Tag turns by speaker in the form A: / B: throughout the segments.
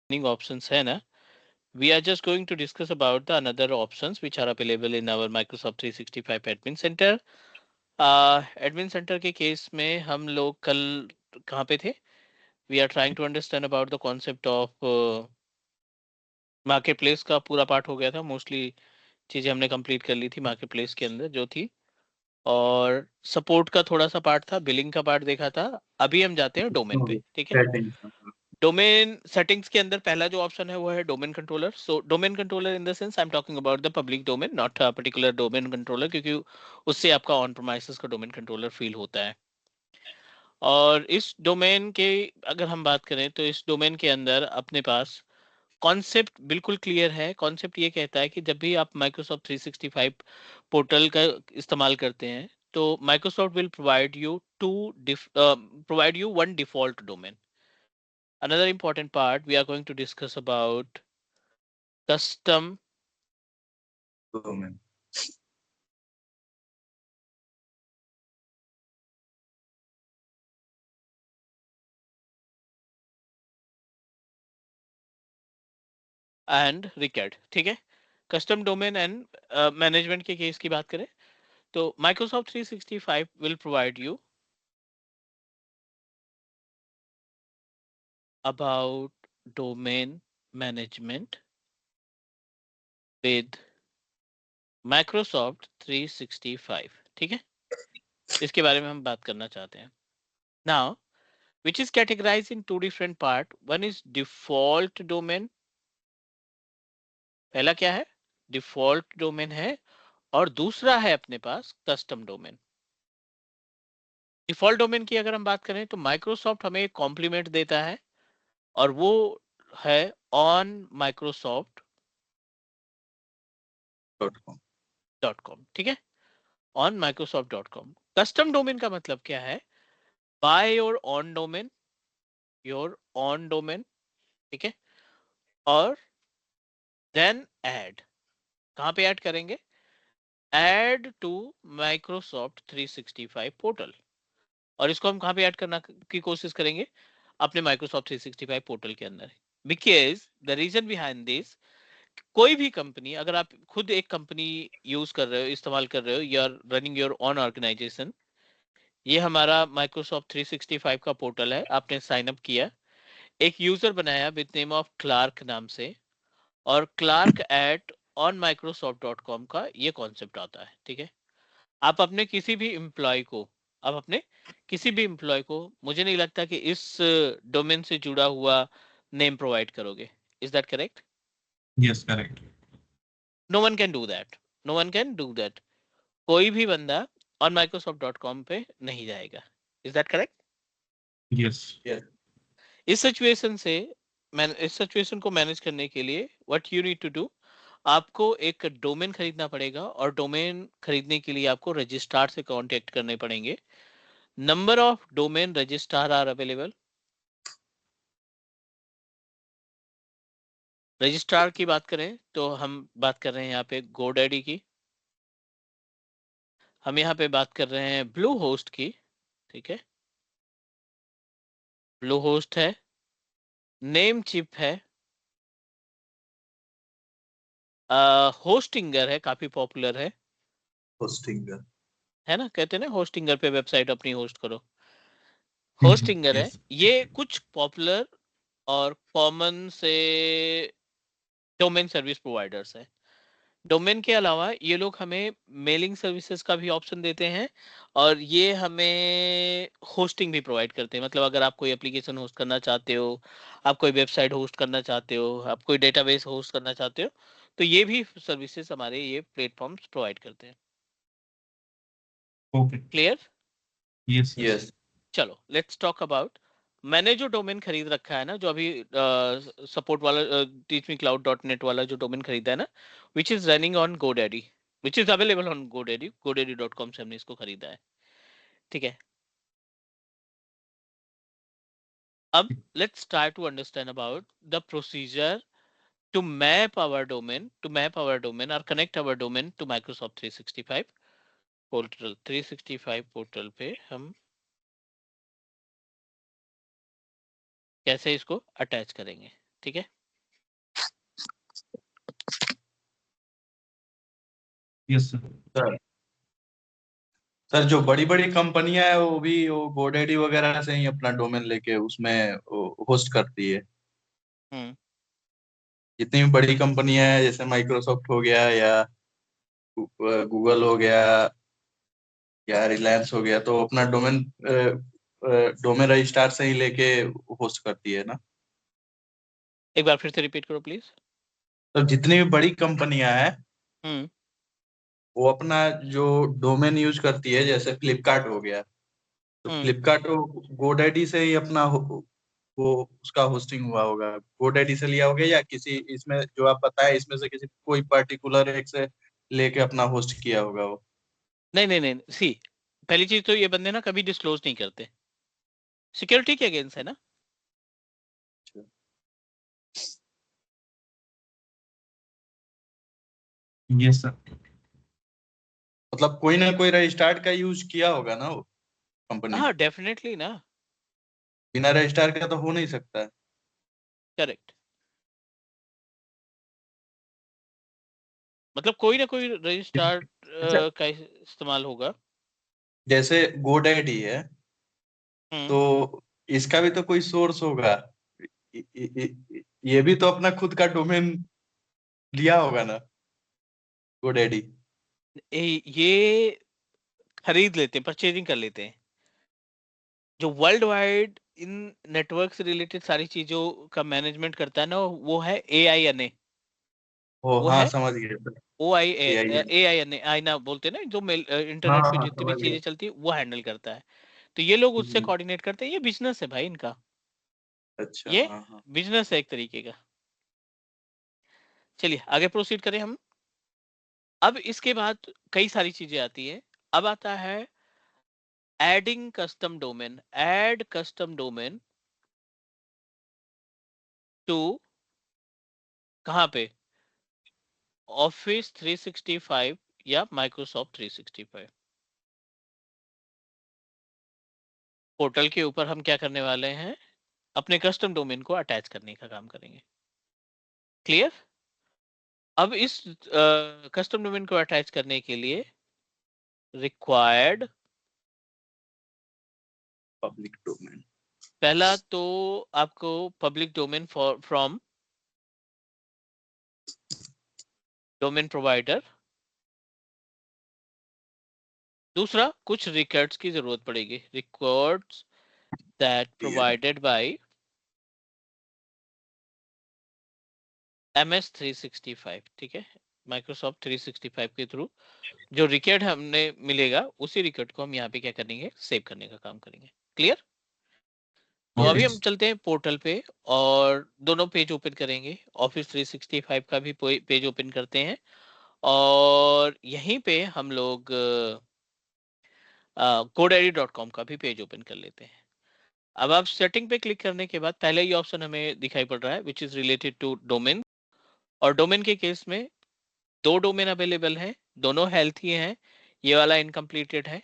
A: options है ना, we are just going to discuss about the another options which are available in our Microsoft 365 Admin Center. Admin Center के case में हम लोग कल कहाँ पे थे? We are trying to understand about the concept of market place का पूरा पार्ट हो गया था, मोस्टली चीजें हमने कंप्लीट कर ली थी मार्केट प्लेस के अंदर जो थी, और सपोर्ट का थोड़ा सा पार्ट था, बिलिंग का पार्ट देखा था। अभी हम जाते हैं डोमेन पे, ठीक है।
B: सेटिंग्स।
A: डोमेन सेटिंग्स के अंदर पहला जो ऑप्शन है वो है domain controller. So domain controller in the sense I am talking about the public domain, not a particular domain controller, क्योंकि उससे आपका ऑन प्रीमाइसेस का डोमेन कंट्रोलर फील होता है। और इस डोमेन के अगर हम बात करें तो इस डोमेन के अंदर अपने पास कॉन्सेप्ट बिल्कुल क्लियर है। कॉन्सेप्ट ये कहता है कि जब भी आप माइक्रोसॉफ्ट 365 पोर्टल का इस्तेमाल करते हैं तो Microsoft will provide you one default domain. Another important part we are going to discuss about custom
B: domain.
A: and रिकैड, ठीक है। कस्टम डोमेन एंड मैनेजमेंट के केस की बात करें तो Microsoft 365 will provide you about domain management with Microsoft 365, ठीक है। इसके बारे में हम बात करना चाहते हैं। Now, which is categorized in two different part. One is default domain, पहला क्या है? डिफॉल्ट डोमेन है, और दूसरा है अपने पास कस्टम डोमेन। डिफॉल्ट डोमेन की अगर हम बात करें तो माइक्रोसॉफ्ट हमें एक कॉम्प्लीमेंट देता है, और वो है ऑन माइक्रोसॉफ्ट .com, ठीक है। On Microsoft .com। Custom domain का मतलब क्या है? बाय योर ऑन डोमेन, ठीक है। और देन ऐड, कहां पे ऐड करेंगे? Add to Microsoft 365 portal. और इसको हम कहां पे ऐड करना की कोशिश करेंगे? अपने माइक्रोसॉफ्ट 365 पोर्टल के अंदर। Because the reason behind this, कोई भी कंपनी, अगर आप खुद एक कंपनी यूज कर रहे हो, इस्तेमाल कर रहे हो, you are running your own organization, ये हमारा माइक्रोसॉफ्ट 365 का पोर्टल है, आपने साइन अप किया, एक यूजर बनाया विद नेम ऑफ क्लार्क नाम से, और Clark at on Microsoft .com का ये कॉन्सेप्ट आता है, ठीक है। आप अपने किसी भी एम्प्लॉय को, आप अपने किसी भी एम्प्लॉय को, मुझे नहीं लगता कि इस डोमेन से जुड़ा हुआ नेम प्रोवाइड करोगे। Is that correct?
B: Yes, correct.
A: No one can do that, no one can do that. कोई भी बंदा ऑन माइक्रोसॉफ्ट .com पे नहीं जाएगा। Is that correct?
B: यस।
A: इस सिचुएशन से, इस सिचुएशन को मैनेज करने के लिए what you need to do, आपको एक डोमेन खरीदना पड़ेगा, और डोमेन खरीदने के लिए आपको रजिस्ट्रार से कांटेक्ट करने पड़ेंगे। Number of domain registrar or available. Registrar की बात करें तो हम बात कर रहे हैं यहाँ पे गोडैडी की, हम यहाँ पे बात कर रहे हैं ब्लू होस्ट की, ठीक है। ब्लू होस्ट है, नेम चिप है, होस्टिंगर है, काफी पॉपुलर है
B: होस्टिंग।
A: है ना, कहते हैं ना होस्टिंगर पे वेबसाइट अपनी होस्ट करो। होस्टिंगर है,
B: यस।
A: ये कुछ पॉपुलर और कॉमन से डोमेन सर्विस प्रोवाइडर्स है। डोमेन के अलावा ये लोग हमें मेलिंग सर्विसेज का भी ऑप्शन देते हैं, और ये हमें होस्टिंग भी प्रोवाइड करते हैं। मतलब अगर आप कोई एप्लीकेशन होस्ट करना चाहते हो, आप कोई वेबसाइट होस्ट करना चाहते हो, आप कोई डेटाबेस होस्ट करना चाहते हो, तो ये भी सर्विसेज हमारे ये प्लेटफॉर्म्स प्रोवाइड करते हैं।
B: ओके।
A: क्लियर?
B: Yes, yes.
A: चलो लेट्स टॉक अबाउट, मैंने जो डोमेन खरीद रखा है ना, जो अभी सपोर्ट वाला टीच मी क्लाउड .net वाला जो डोमेन खरीदा है ना, which is running on GoDaddy, which is available on GoDaddy.com से हमने इसको खरीदा है, ठीक है। अब let's try to understand about the procedure to map our domain और connect our domain to Microsoft 365 portal. 365 portal पे हम कैसे इसको अटैच करेंगे, ठीक है।
B: Yes sir.
C: सर सर जो बड़ी बड़ी कंपनियां है वो भी वो GoDaddy वगैरह से ही अपना डोमेन लेके उसमें होस्ट करती है।
A: हम्म
C: जितनी भी बड़ी कंपनियां हैं जैसे माइक्रोसॉफ्ट हो गया या गूगल हो गया या रिलायंस हो गया, तो अपना डोमेन डोमेन रजिस्ट्रार से ही लेके होस्ट करती है ना।
A: एक बार फिर से रिपीट करो प्लीज।
C: तो जितनी भी बड़ी कंपनियां हैं
A: हम्म
C: वो अपना जो डोमेन यूज करती है, जैसे फ्लिपकार्ट हो गया, तो
A: हम्म
C: फ्लिपकार्ट GoDaddy से ही अपना वो उसका होस्टिंग हुआ होगा, GoDaddy से लिया होगा या किसी इसमें जो आप बताए इसमें से किसी कोई पर्टिकुलर एक से लेके अपना होस्ट किया होगा वो।
A: नहीं नहीं नहीं, सी पहली चीज तो ये बंदे ना कभी डिस्क्लोज नहीं करते, सिक्योरिटी के अगेंस्ट है ना।
B: Yes sir.
C: मतलब कोई ना कोई रजिस्ट्रार का यूज किया होगा ना वो कंपनी ने,
A: हाँ डेफिनेटली ना।
C: बिना रजिस्ट्रार का तो हो नहीं सकता है।
A: करेक्ट, मतलब कोई ना कोई रजिस्ट्रार
C: अच्छा,
A: का इस्तेमाल होगा।
C: जैसे GoDaddy है
A: हम्म
C: तो इसका भी तो कोई सोर्स होगा। ये भी तो अपना खुद का डोमेन लिया होगा ना GoDaddy।
A: ये खरीद लेते हैं, परचेजिंग कर लेते हैं। जो वर्ल्ड वाइड इन नेटवर्क से रिलेटेड सारी चीजों का मैनेजमेंट करता है ना, वो है AINA।
C: ओ
A: वो
C: हाँ
A: है
C: समझ गया। AI
A: AINA, आईना बोलते हैं ना, जो
C: हाँ
A: इंटरनेट पे
C: हाँ
A: जितनी भी
C: समझ गया।
A: चीजें चलती है वो हैंडल करता है। तो ये लोग उससे
C: हम्म,
A: कोऑर्डिनेट करते हैं, ये बिजनेस है भाई इनका।
C: अच्छा
A: ये
C: हाँ हाँ।
A: बिजनेस है एक तरीके का। चलिए आगे प्रोसीड करें हम। अब इसके बाद कई सारी चीजें आती है। अब आता है adding custom domain, add custom domain to, कहाँ पे, ऑफिस 365 या माइक्रोसॉफ्ट 365 पोर्टल के ऊपर हम क्या करने वाले हैं, अपने कस्टम डोमेन को अटैच करने का काम करेंगे। क्लियर। अब इस कस्टम डोमेन को अटैच करने के लिए रिक्वायर्ड,
C: पब्लिक डोमेन।
A: पहला तो आपको public domain from domain provider. दूसरा कुछ रिकॉर्ड्स की जरूरत पड़ेगी, records that provided by MS 365, ठीक है, माइक्रोसॉफ्ट 365 के थ्रू जो रिकॉर्ड हमने मिलेगा उसी रिकॉर्ड को हम यहाँ पे क्या करेंगे, सेव करने का काम करेंगे। क्लियर। तो
B: ओके।
A: अभी हम चलते हैं पोर्टल पे और दोनों पेज ओपन करेंगे। ऑफिस 365 का भी पेज ओपन करते हैं और यहीं पे हम लोग GoDaddy.com का भी पेज ओपन कर लेते हैं। अब आप सेटिंग पे क्लिक करने के बाद पहले ही ऑप्शन हमें दिखाई पड़ रहा है which is related to domain. और डोमेन के केस में दो डोमेन अवेलेबल हैं, दोनों हेल्थी हैं। ये वाला इनकम्प्लीटेड है,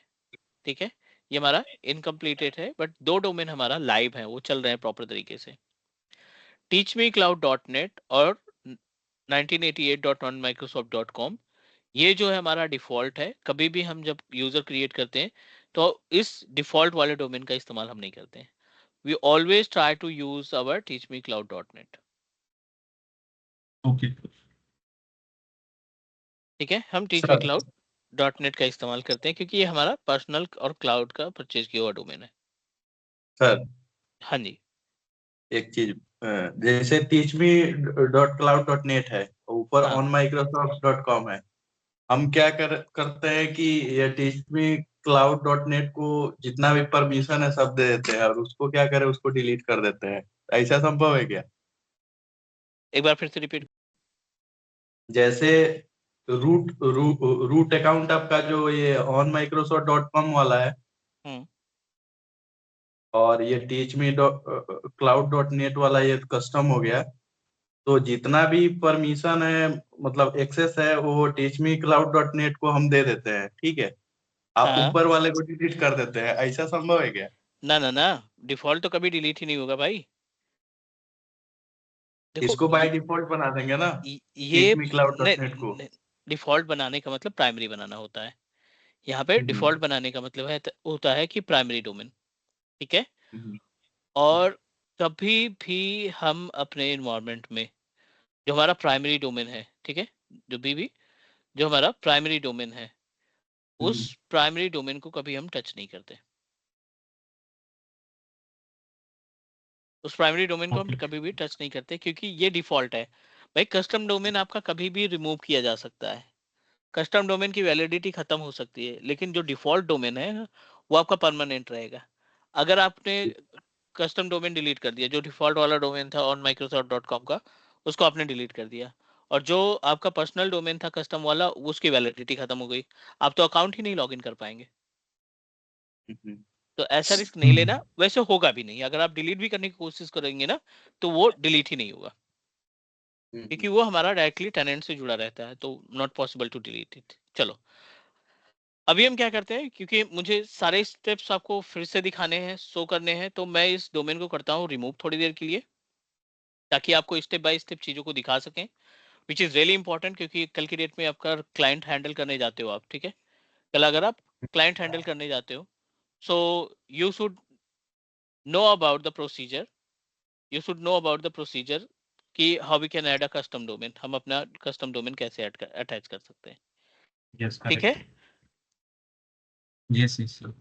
A: ठीक है, ये हमारा इनकम्प्लीटेड है, बट दो डोमेन हमारा लाइव है, वो चल रहे हैं प्रॉपर तरीके से, teachmecloud.net और 1988.1microsoft.com। ये जो है हमारा डिफॉल्ट है, कभी भी हम जब यूजर क्रिएट करते हैं तो इस डिफॉल्ट वाले डोमेन का इस्तेमाल हम नहीं करते हैं। We always try to use our teachmecloud.net।
B: Okay
A: ठीक है, हम
C: सर
A: teachmecloud.net का इस्तेमाल करते हैं क्योंकि ये हमारा पर्सनल और क्लाउड का परचेज किया हुआ डोमेन है।
C: सर
A: हाँ जी।
C: एक चीज, जैसे teachme.cloud.net है, ऊपर
A: हाँ
C: onmicrosoft.com है, हम क्या करते हैं कि ये teachme.cloud.net को जितना भी परमिशन है सब दे देते हैं और उसको क्या करें, उसको डिलीट कर देते हैं। ऐसा संभव है क्या?
A: एक बार फिर से रिपीट।
C: जैसे रूट अकाउंट आपका जो ये onmicrosoft.com वाला है
A: हम्म
C: और ये teachme.cloud.net वाला ये कस्टम हो गया, तो जितना भी परमिशन है मतलब एक्सेस है वो teachme.cloud.net को हम दे देते हैं, ठीक है, आप
A: हाँ,
C: ऊपर वाले को डिलीट कर देते हैं। ऐसा संभव है क्या?
A: ना ना ना, डिफॉल्ट तो कभी डिलीट ही नहीं होगा भाई। देखो
C: इसको बाय डिफॉल्ट बना देंगे ना
A: ये
C: teachme.cloud.net को।
A: डिफॉल्ट बनाने का मतलब प्राइमरी बनाना होता है। यहाँ पे डिफॉल्ट बनाने का मतलब है होता है कि प्राइमरी डोमेन, ठीक है। और कभी भी हम अपने इन्वायरमेंट में जो हमारा प्राइमरी डोमेन है, ठीक है, जो हमारा प्राइमरी डोमेन है उस प्राइमरी डोमेन को कभी हम टच नहीं करते। उस प्राइमरी डोमेन को हम
B: Okay.
A: कभी भी टच नहीं करते क्योंकि ये डिफॉल्ट है। भाई कस्टम डोमेन आपका कभी भी रिमूव किया जा सकता है, कस्टम डोमेन की वैलिडिटी खत्म हो सकती है, लेकिन जो डिफॉल्ट डोमेन है वो आपका परमानेंट रहेगा। अगर आपने कस्टम डोमेन डिलीट कर दिया, जो डिफॉल्ट वाला डोमेन था ऑन माइक्रोसॉफ्ट.com का, उसको आपने डिलीट कर दिया, और जो आपका पर्सनल डोमेन था कस्टम वाला, उसकी वैलिडिटी खत्म हो गई, आप तो अकाउंट ही नहीं लॉगिन कर पाएंगे। तो ऐसा रिस्क नहीं लेना, वैसे होगा भी नहीं। अगर आप डिलीट भी करने की कोशिश करेंगे ना तो वो डिलीट ही नहीं होगा, क्योंकि वो हमारा डायरेक्टली टेनेंट से जुड़ा रहता है, तो not possible to delete it. चलो अभी हम क्या करते हैं, क्योंकि मुझे सारे स्टेप्स आपको फिर से दिखाने हैं, शो करने हैं, तो मैं इस डोमेन को करता हूँ रिमूव थोड़ी देर के लिए, ताकि आपको स्टेप बाय स्टेप चीजों को दिखा सकें, विच इज रियली इंपॉर्टेंट, क्योंकि कल की डेट में आपका क्लाइंट हैंडल करने जाते हो आप, ठीक है, कल अगर आप क्लाइंट हैंडल करने जाते हो, so you should know about the procedure, you should know about the procedure कि how we can add a custom domain, हम अपना कस्टम डोमेन कैसे अटैच कर सकते हैं।
B: Yes,
A: ठीक है,
B: correct. Yes, yes, sir.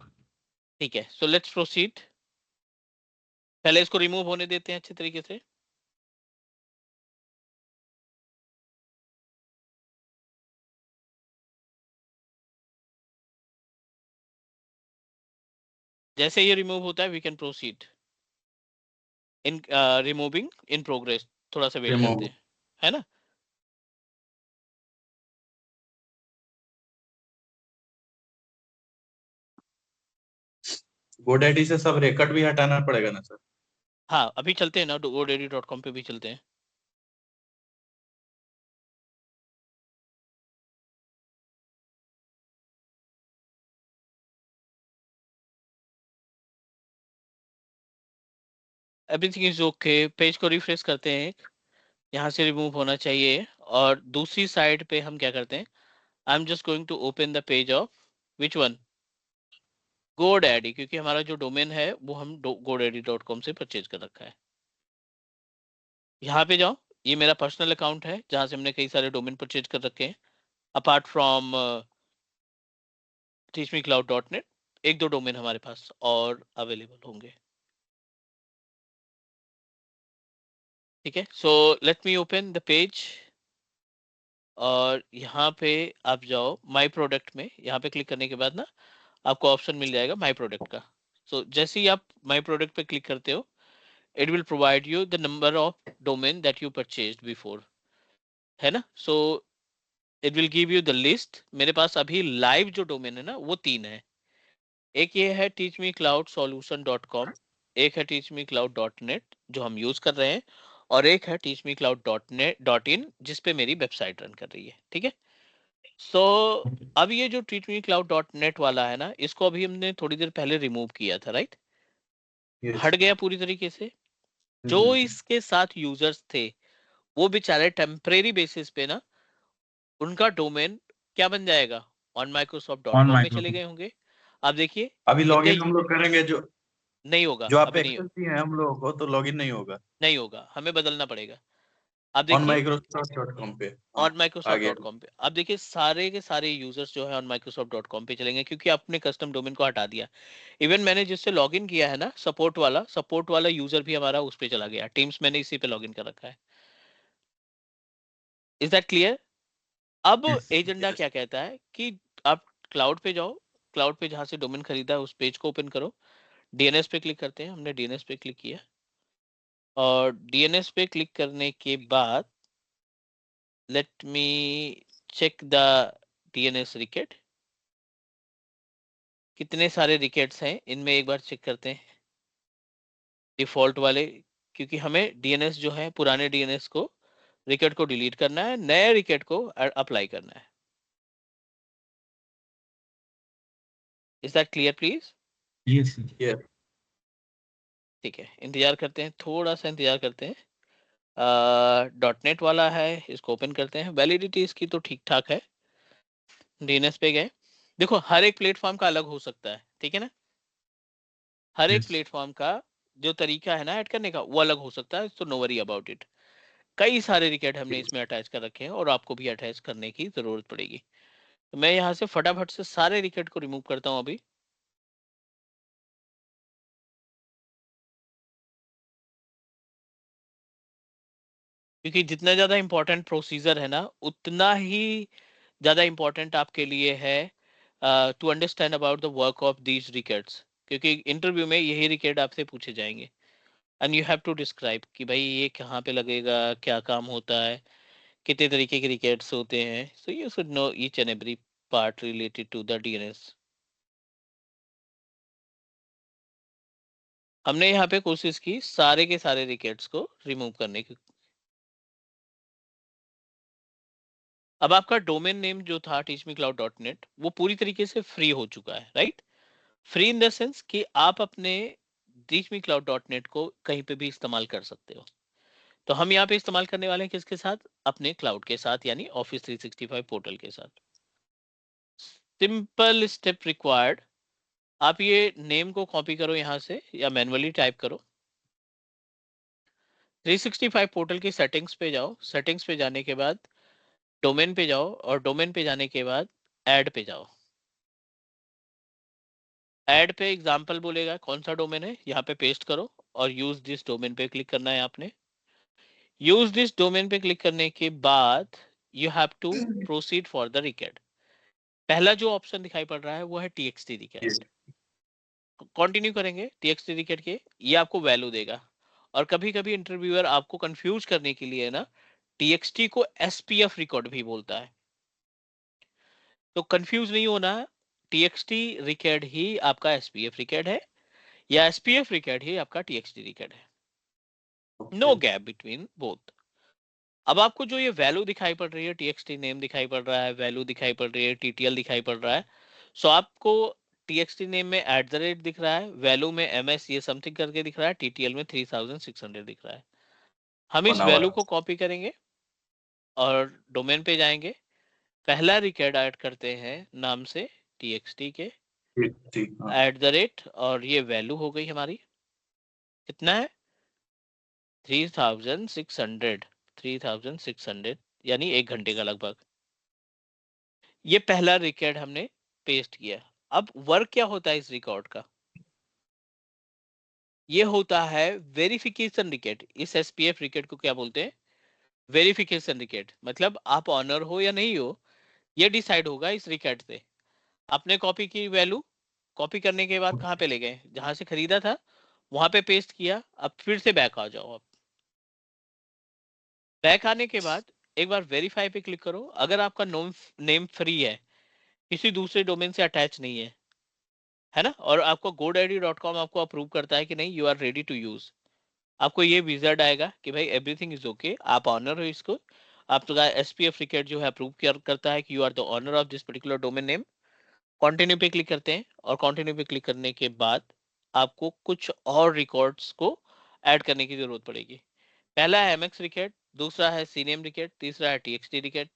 A: ठीक है, सो लेट्स प्रोसीड। पहले इसको रिमूव होने देते हैं अच्छे तरीके से। जैसे ये रिमूव होता है we can proceed in removing in progress. थोड़ा सा वेट करते हैं, है ना।
C: GoDaddy से सब रिकॉर्ड भी हटाना पड़ेगा ना सर?
A: हाँ अभी चलते हैं ना, godaddy.com पे भी चलते हैं। एवरीथिंग इज ओके, पेज को रिफ्रेश करते हैं, यहाँ से रिमूव होना चाहिए। और दूसरी साइड पे हम क्या करते हैं, I am just going to open the page of which one, GoDaddy, क्योंकि हमारा जो डोमेन है वो हम godaddy.com से परचेज कर रखा है। यहाँ पे जाओ, ये मेरा पर्सनल अकाउंट है जहाँ से हमने कई सारे डोमेन परचेज कर रखे हैं, अपार्ट फ्रॉम teachmecloud.net। एक दो डोमेन हमारे पास और अवेलेबल होंगे, ठीक है। So let me open the page, और यहाँ पे आप जाओ माय प्रोडक्ट में, यहाँ पे क्लिक करने के बाद ना आपको ऑप्शन मिल जाएगा माय प्रोडक्ट का। सो जैसे ही आप माय प्रोडक्ट पे क्लिक करते हो, it will provide you the number of domain that you purchased before, है ना। So it will give you the list. मेरे पास अभी लाइव जो डोमेन है ना वो 3 है। एक ये है teachmecloudsolution.com, एक है teachmecloud.net जो हम यूज कर रहे हैं, और एक है teachmecloud.net.in जिस पे मेरी वेबसाइट रन कर रही है, ठीक है। सो अब ये जो teachmecloud.net वाला है ना, इसको अभी हमने थोड़ी देर पहले रिमूव किया था, राइट। हट गया पूरी तरीके से। जो इसके साथ यूजर्स थे वो बेचारे टेम्परेरी बेसिस पे ना, उनका डोमेन क्या बन जाएगा, on Microsoft dot
B: On
A: com में चले
B: Microsoft.
A: गए होंगे। अब देखिए
C: अभी
A: कितने,
C: लॉगिन हम लोग करेंगे, जो
A: नहीं होगा
C: जो आप
A: अभी, नहीं
C: एक्सेस दिए हैं हम लोगों को, तो लॉगिन नहीं होगा
A: नहीं होगा, हमें बदलना पड़ेगा। अब
C: ऑन
A: देखिए
C: Microsoft.com पे। हाँ,
A: ऑन
C: आ
A: माइक्रोसॉफ्ट
C: गया।
A: डॉट कॉम पे, अब देखिए सारे के सारे यूजर्स जो है ऑन माइक्रोसॉफ्ट डॉट कॉम पे चलेंगे, क्योंकि आपने कस्टम डोमेन को हटा दिया। इवन मैंने जिससे लॉगिन किया है ना, सपोर्ट वाला यूजर भी हमारा उस पे चला गया, टीम्स मैंने इसी पे लॉगिन कर रखा है। Is that clear. अब
B: Yes.
A: एजेंडा क्या कहता है कि आप क्लाउड पे जाओ, क्लाउड पे जहां से डोमेन खरीदा है उस पेज को ओपन करो, डीएनएस पे क्लिक करते हैं, हमने डीएनएस पे क्लिक किया, और डीएनएस पे क्लिक करने के बाद let me check the DNS record. कितने सारे रिकेट्स हैं इनमें, एक बार चेक करते हैं डिफॉल्ट वाले, क्योंकि हमें डीएनएस जो है पुराने डीएनएस को रिकेट को डिलीट करना है, नए रिकेट को अप्लाई करना है। Is that clear please.
B: Yes, yes.
C: Yes.
A: ठीक है, इंतजार करते हैं, थोड़ा सा इंतजार करते हैं। डॉट नेट वाला है, इसको ओपन करते हैं, वैलिडिटी इसकी तो ठीक ठाक है, डीएनएस पे गए, देखो हर एक प्लेटफॉर्म का अलग हो सकता है, ठीक है ना, हर एक
B: Yes.
A: प्लेटफॉर्म का जो तरीका है ना ऐड करने का वो अलग हो सकता है, तो नो वरी अबाउट इट। कई सारे रिकेट हमने इसमें अटैच कर रखे हैं और आपको भी अटैच करने की जरूरत पड़ेगी। तो मैं यहाँ से फटाफट से सारे रिकेट को रिमूव करता हूँ अभी। क्योंकि जितना ज्यादा इंपॉर्टेंट प्रोसीजर है ना उतना ही ज्यादा इंपॉर्टेंट आपके लिए है to understand about the work of these records, क्योंकि इंटरव्यू में यही रिकेट आपसे पूछे जाएंगे and you have to describe कि भाई ये कहाँ पे लगेगा, क्या काम होता है, कितने तरीके के रिकेट्स होते हैं। So you should know each and every part related to the DNS. हमने यहाँ पे कोशिश की सारे के सारे रिकेट्स को रिमूव करने की। अब आपका डोमेन नेम जो था teachmecloud.net वो पूरी तरीके से फ्री हो चुका है, right? Free in the sense कि आप अपने teachmecloud.net को कहीं पे भी इस्तेमाल कर सकते हो। तो हम यहाँ पे इस्तेमाल करने वाले हैं किसके साथ? अपने क्लाउड के साथ, यानी ऑफिस 365 पोर्टल के साथ। सिंपल स्टेप रिक्वायर्ड, आप ये नेम को कॉपी करो यहाँ से या मैन्युअली टाइप करो। 365 पोर्टल की सेटिंग्स पे जाओ, सेटिंग्स पे जाने के बाद डोमेन पे जाओ और डोमेन पे जाने के बाद ऐड पे जाओ। ऐड पे एग्जाम्पल बोलेगा कौन सा डोमेन है, यहाँ पे पेस्ट करो और यूज दिस डोमेन पे क्लिक करना है आपने। यूज दिस डोमेन पे क्लिक करने के बाद you have to proceed for the record. पहला जो ऑप्शन दिखाई पड़ रहा है वो है टीएक्सटी
C: Yes.
A: रिकेट। कंटिन्यू करेंगे टीएक्सटी रिकेट के, ये आपको वैल्यू देगा। और कभी कभी इंटरव्यूअर आपको कंफ्यूज करने के लिए ना टीएक्सटी को एसपीएफ रिकॉर्ड भी बोलता है, तो कंफ्यूज नहीं होना। टीएक्सटी रिकेट ही आपका एसपीएफ रिकेट है या एसपीएफ रिकेट ही आपका टीएक्सटी रिकेट है, no
C: Okay.
A: Gap between both. अब आपको जो ये वैल्यू दिखाई पड़ रही है, टीएक्सटी नेम दिखाई पड़ रहा है, वैल्यू दिखाई पड़ रही है, टीटीएल दिखाई पड़ रहा है। सो आपको टीएक्सटी नेम में @ दिख रहा है, वैल्यू में एमएस ये समथिंग करके दिख रहा है, टीटीएल में 3600 दिख रहा है। हम
C: 1
A: इस
C: hour.
A: वैल्यू को कॉपी करेंगे और डोमेन पे जाएंगे। पहला रिकॉर्ड ऐड करते हैं नाम से टीएक्सटी के
C: ठीक, हाँ.
A: और ये वैल्यू हो गई हमारी, कितना है 3600 यानी 1 घंटे का लगभग। ये पहला रिकॉर्ड हमने पेस्ट किया। अब वर्क क्या होता है इस रिकॉर्ड का? ये होता है वेरिफिकेशन रिकॉर्ड। इस एसपीएफ रिकॉर्ड को क्या बोलते हैं? Verification record. मतलब आप ऑनर हो या नहीं हो ये डिसाइड होगा इस रिकॉर्ड से। आपने कॉपी की वैल्यू, कॉपी करने के बाद कहाँ पे ले गए? जहां से खरीदा था वहां पे पेस्ट किया। अब फिर से बैक आ जाओ। आप बैक आने के बाद एक बार वेरीफाई पे क्लिक करो। अगर आपका नेम फ्री है, किसी दूसरे डोमेन से अटैच नहीं है ना, और आपको godid.com आपको अप्रूव करता है कि नहीं you are ready to use, आपको ये विजार्ड आएगा कि भाई एवरीथिंग इज ओके, आप ऑनर हो इसको। आपका एसपीएफ रिकॉर्ड जो है अप्रूव करता है कि you are the owner of this particular domain name. Continue पे क्लिक करते हैं और कंटिन्यू पे क्लिक करने के बाद आपको कुछ और रिकॉर्ड्स को ऐड करने की जरूरत पड़ेगी। पहला है एमएक्स रिकॉर्ड, दूसरा है सीनेम रिकॉर्ड, तीसरा है टीएक्सटी रिकॉर्ड,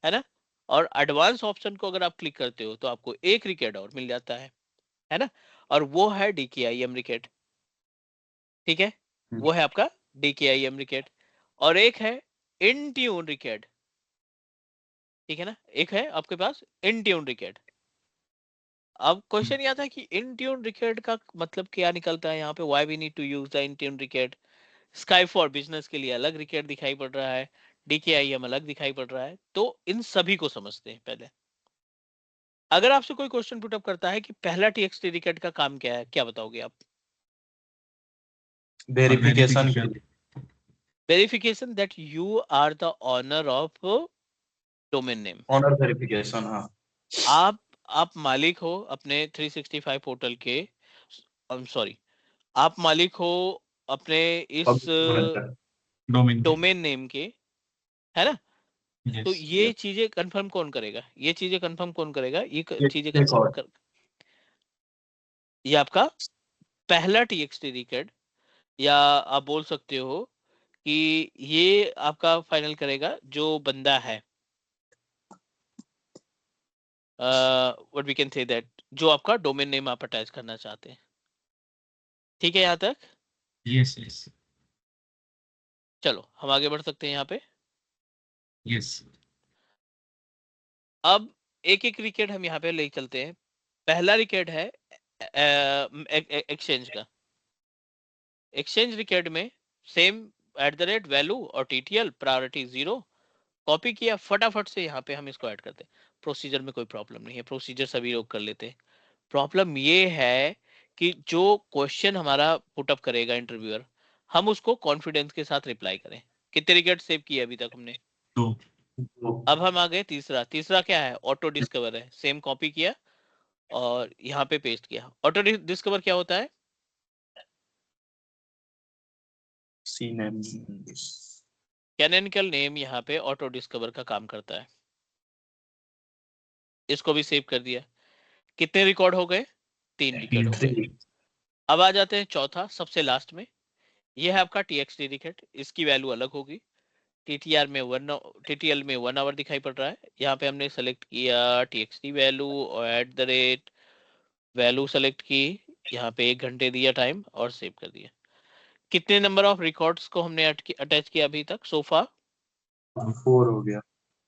A: है ना। और एडवांस ऑप्शन को अगर आप क्लिक करते हो तो आपको एक रिकॉर्ड और मिल जाता है ना, और वो है डीकेआईएम रिकेट। ठीक है, वो है आपका डीकेआईएम रिकेट। और एक है इन ट्यून रिकेट, ठीक है ना, एक है आपके पास इन ट्यून रिकेट। अब क्वेश्चन यह था कि इन ट्यून रिकेट का मतलब क्या निकलता है यहाँ पे, why we need to use the in tune record. Skype for business के लिए अलग रिकेट दिखाई पड़ रहा है, डीकेआईएम अलग दिखाई पड़ रहा है। तो इन सभी को समझते हैं पहले। अगर आपसे कोई क्वेश्चन पुटअप करता है कि पहला टीएक्सटी रिकेट का काम क्या है, क्या बताओगे आप?
C: वेरिफिकेशन के
B: Verification.
C: लिए.
A: Verification that you are the owner of domain name.
C: Owner verification, हाँ.
A: आप आप मालिक हो अपने 365 पोर्टल के, सॉरी, आप मालिक हो अपने इस
C: पब्लिक डोमेन का.
B: Domain.
A: डोमेन नेम के, है ना। तो
B: Yes.
A: ये
C: Yes.
A: चीजें कंफर्म कौन करेगा? ये चीजें कंफर्म कौन करेगा? चीजें
C: एक
A: कंफर्म
C: और.
A: कर, ये आपका पहला टीएक्सटी रिकॉर्ड, या आप बोल सकते हो कि ये आपका फाइनल करेगा जो बंदा है, what we can say that, जो आपका डोमेन नेम आप अटैच करना चाहते हैं। ठीक है यहाँ तक?
B: यस यस
A: चलो हम आगे बढ़ सकते हैं यहाँ पे।
B: यस
A: अब एक एक रिकेट हम यहाँ पे ले चलते हैं। पहला रिकेट है एक्सचेंज का। एक्सचेंज रिकेट में सेम @ वैल्यू और टीटीएल प्रायोरिटी 0 कॉपी किया, फटाफट से यहाँ पे हम इसको ऐड करते हैं। प्रोसीजर में कोई प्रॉब्लम नहीं है, प्रोसीजर सभी लोग कर लेते हैं। प्रॉब्लम ये है कि जो क्वेश्चन हमारा पुटअप करेगा इंटरव्यूअर, हम उसको कॉन्फिडेंस के साथ रिप्लाई करें। कितने रिकेट सेव किए अभी तक हमने?
B: तो
A: अब हम आ गए तीसरा। तीसरा क्या है? ऑटो डिस्कवर है। सेम कॉपी किया और यहाँ पे पेस्ट किया। ऑटो डिस्कवर क्या होता है?
C: सीनेम
A: कैनोनिकल नेम यहाँ पे ऑटो डिस्कवर का काम करता है। इसको भी सेव कर दिया। कितने रिकॉर्ड हो गए? 3 रिकॉर्ड हो गए। अब आ जाते हैं चौथा, सबसे लास्ट में। ये है आपका txt रिकेट। इसकी वैल्यू अलग होगी। टीटीआर में 1, टीटीएल में 1 आवर दिखाई पड़ रहा है। यहाँ पे हमने सेलेक्ट किया txt वैल्यू और वैल्यू सेलेक्ट की। यहाँ पे 1 घंटे दिया टाइम और सेव कर दिया। कितने नंबर ऑफ रिकॉर्ड्स को हमने अटैच किया अभी तक? सोफा
C: 4 हो गया।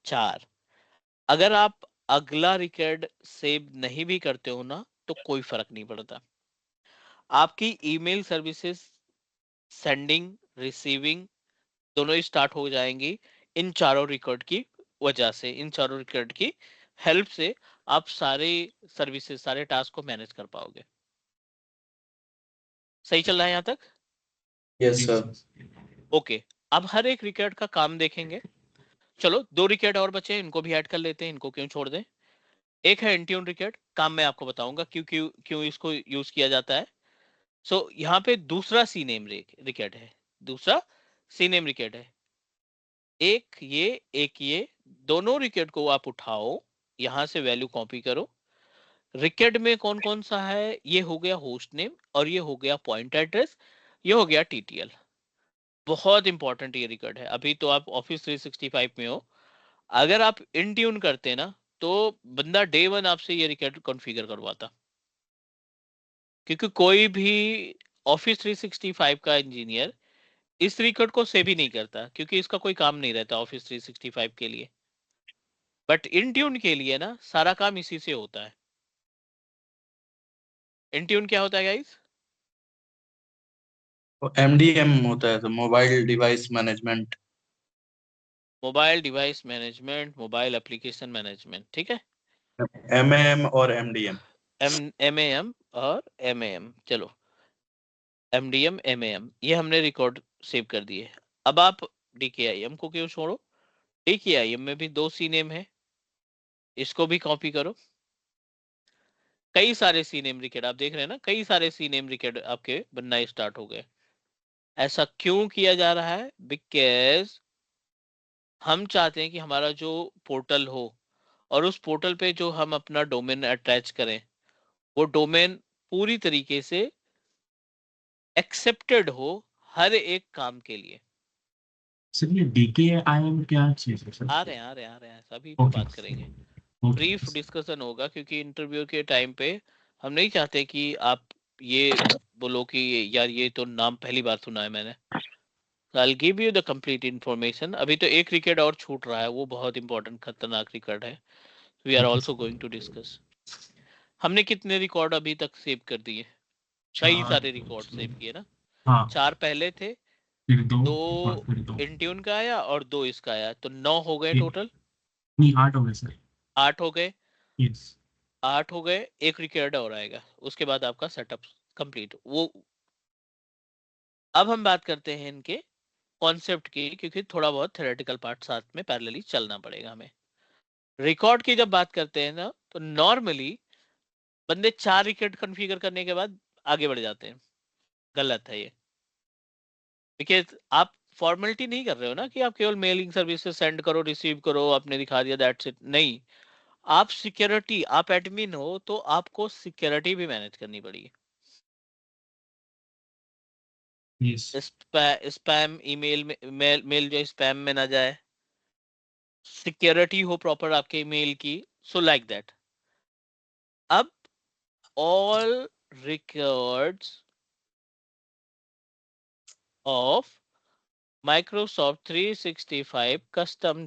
A: 4। अगर आप अगला रिकॉर्ड सेव नहीं भी करते हो ना, तो कोई फर्क नहीं पड़ता। आपकी ईमेल सर्विसेज सेंडिंग रिसीविंग दोनों ही स्टार्ट हो जाएंगी इन चारों रिकॉर्ड की वजह से। इन चारों रिकॉर्ड की हेल्प से आप सारे सर्विसेज, सारे टास्क को मैनेज कर पाओगे। सही चल रहा है यहाँ तक?
C: Yes sir.
A: ओके। अब हर एक रिकॉर्ड का काम देखेंगे। चलो 2 रिकॉर्ड और बचे हैं, इनको भी ऐड कर लेते हैं। इनको क्यों छोड़ दें। एक है इंट्यून रिकॉर्ड। काम मैं आपको बताऊंगा क्यों क्यों क्यों इसको यूज किया जाता है। सो यहाँ पे दूसरा सी नेम रिकॉर्ड है। दूसरा सी नेम रिकॉर्ड है। एक ये दोनों रिकॉर्ड को आप उठाओ, यहां से वैल्यू कॉपी करो। रिकॉर्ड में कौन कौन सा है? ये हो गया होस्ट नेम और ये हो गया पॉइंट एड्रेस, ये हो गया टीटीएल। बहुत इंपॉर्टेंट ये रिकॉर्ड है। अभी तो आप ऑफिस 365 में हो। अगर आप इन ट्यून करते ना, तो बंदा डे 1 आपसे ये रिकॉर्ड कॉन्फ़िगर करवाता। क्योंकि कोई भी ऑफिस 365 का इंजीनियर इस रिकॉर्ड को सेव ही नहीं करता, क्योंकि इसका कोई काम नहीं रहता ऑफिस 365 के लिए। बट इन ट्यून के लिए ना सारा काम इसी से होता है। इन ट्यून क्या होता है गाइस?
C: MDM होता है, तो mobile device management.
A: Mobile device management, mobile application management. ठीक है।
C: MAM और MDM।
A: MAM और MAM। चलो MDM MAM ये हमने रिकॉर्ड सेव कर दिए। अब आप DKIM को क्यों छोड़ो? DKIM में भी 2 सी नेम है, इसको भी कॉपी करो। कई सारे सी नेम रिकॉर्ड आप देख रहे हैं ना, कई सारे सी नेम रिकॉर्ड आपके बनना स्टार्ट हो गए। ऐसा क्यों किया जा रहा है? बिकॉज हम चाहते हैं कि हमारा जो पोर्टल हो और उस पोर्टल पे जो हम अपना डोमेन अटैच करें, वो डोमेन पूरी तरीके से एक्सेप्टेड हो हर एक काम के लिए।
B: सर ये DKIM क्या चीज है सर?
A: आ रहे हैं सभी पे
B: ओके
A: बात करेंगे।
B: ओके
A: ब्रीफ डिस्कशन होगा, क्योंकि इंटरव्यू के टाइम पे हम नहीं चाहते कि आप ये बोलो कि यार ये तो नाम पहली बार सुना है मैंने। I'll give you the complete information। अभी तो एक रिकॉर्ड और छूट रहा है, वो बहुत इंपॉर्टेंट खतरनाक रिकॉर्ड है। We are
B: okay
A: also going to discuss. हमने कितने रिकॉर्ड अभी तक सेव कर दिए? कई
B: चार
A: सारे रिकॉर्ड सेव किए ना।
B: हाँ
A: 4 पहले थे,
B: फिर दो
A: 2
B: और फिर दो
A: इंट्यून का आया और 2 इसका आया, तो 9 हो गए
B: ये-
A: टोटल।
B: नहीं 8 हो गए सर।
A: 8 हो गए।
B: यस
A: 8 हो गए, एक रिकॉर्ड और आएगा, उसके बाद आपका सेटअप कंप्लीट। वो अब हम बात करते हैं इनके कॉन्सेप्ट की, क्योंकि थोड़ा बहुत थ्योरेटिकल पार्ट साथ में पैरेलली चलना पड़ेगा हमें। रिकॉर्ड की जब बात करते हैं ना, तो नॉर्मली बंदे 4 रिकॉर्ड कॉन्फ़िगर करने के बाद आगे बढ़ जाते हैं। गलत है ये। बिकॉज आप फॉर्मेलिटी नहीं कर रहे हो ना कि आप केवल मेलिंग सर्विसेज सेंड करो, रिसीव करो, आपने दिखा दिया, दैट्स इट। नहीं, आप सिक्योरिटी, आप एडमिन हो तो आपको सिक्योरिटी भी मैनेज करनी पड़ेगी।
B: यस
A: स्पैम ईमेल में मेल जो स्पैम में ना जाए, सिक्योरिटी हो प्रॉपर आपके ईमेल की। So like that. अब all records of Microsoft 365 custom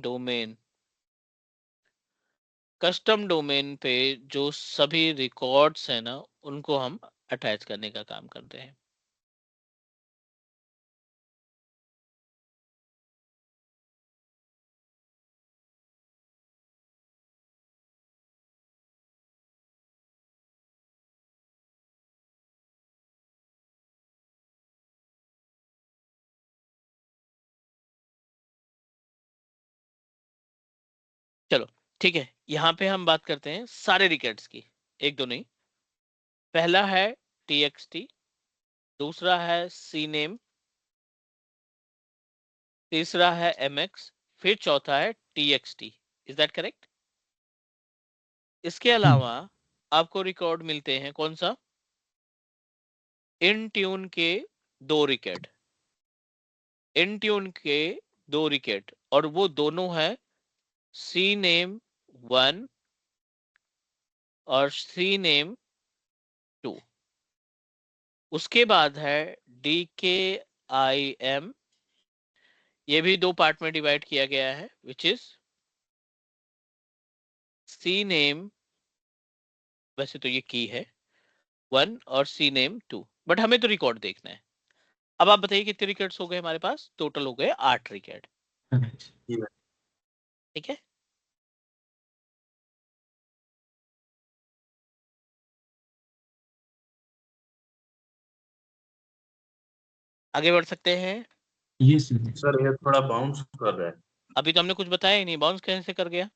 A: domain पे जो सभी रिकॉर्ड्स है ना, उनको हम अटैच करने का काम करते हैं। चलो ठीक है, यहाँ पे हम बात करते हैं सारे रिकॉर्ड्स की, एक दो नहीं। पहला है txt, दूसरा है cname, तीसरा है mx, फिर चौथा है txt। Is that correct? इसके अलावा आपको रिकॉर्ड मिलते हैं कौन सा? इन ट्यून के दो रिकॉर्ड, इन ट्यून के दो रिकॉर्ड, और वो दोनों है cname 1 और cname 2। उसके बाद है dkim, ये भी दो पार्ट में डिवाइड किया गया है, विच इज cname, वैसे तो ये की है 1 और cname 2, बट हमें तो रिकॉर्ड देखना है। अब आप बताइए कितने रिकॉर्ड्स हो गए हमारे पास? टोटल हो गए 8 रिकॉर्ड। ठीक है, आगे बढ़ सकते हैं।
B: ये सर
C: सर ये थोड़ा बाउंस कर रहा है।
A: अभी तो हमने कुछ बताया ही नहीं, बाउंस कैसे कर गया?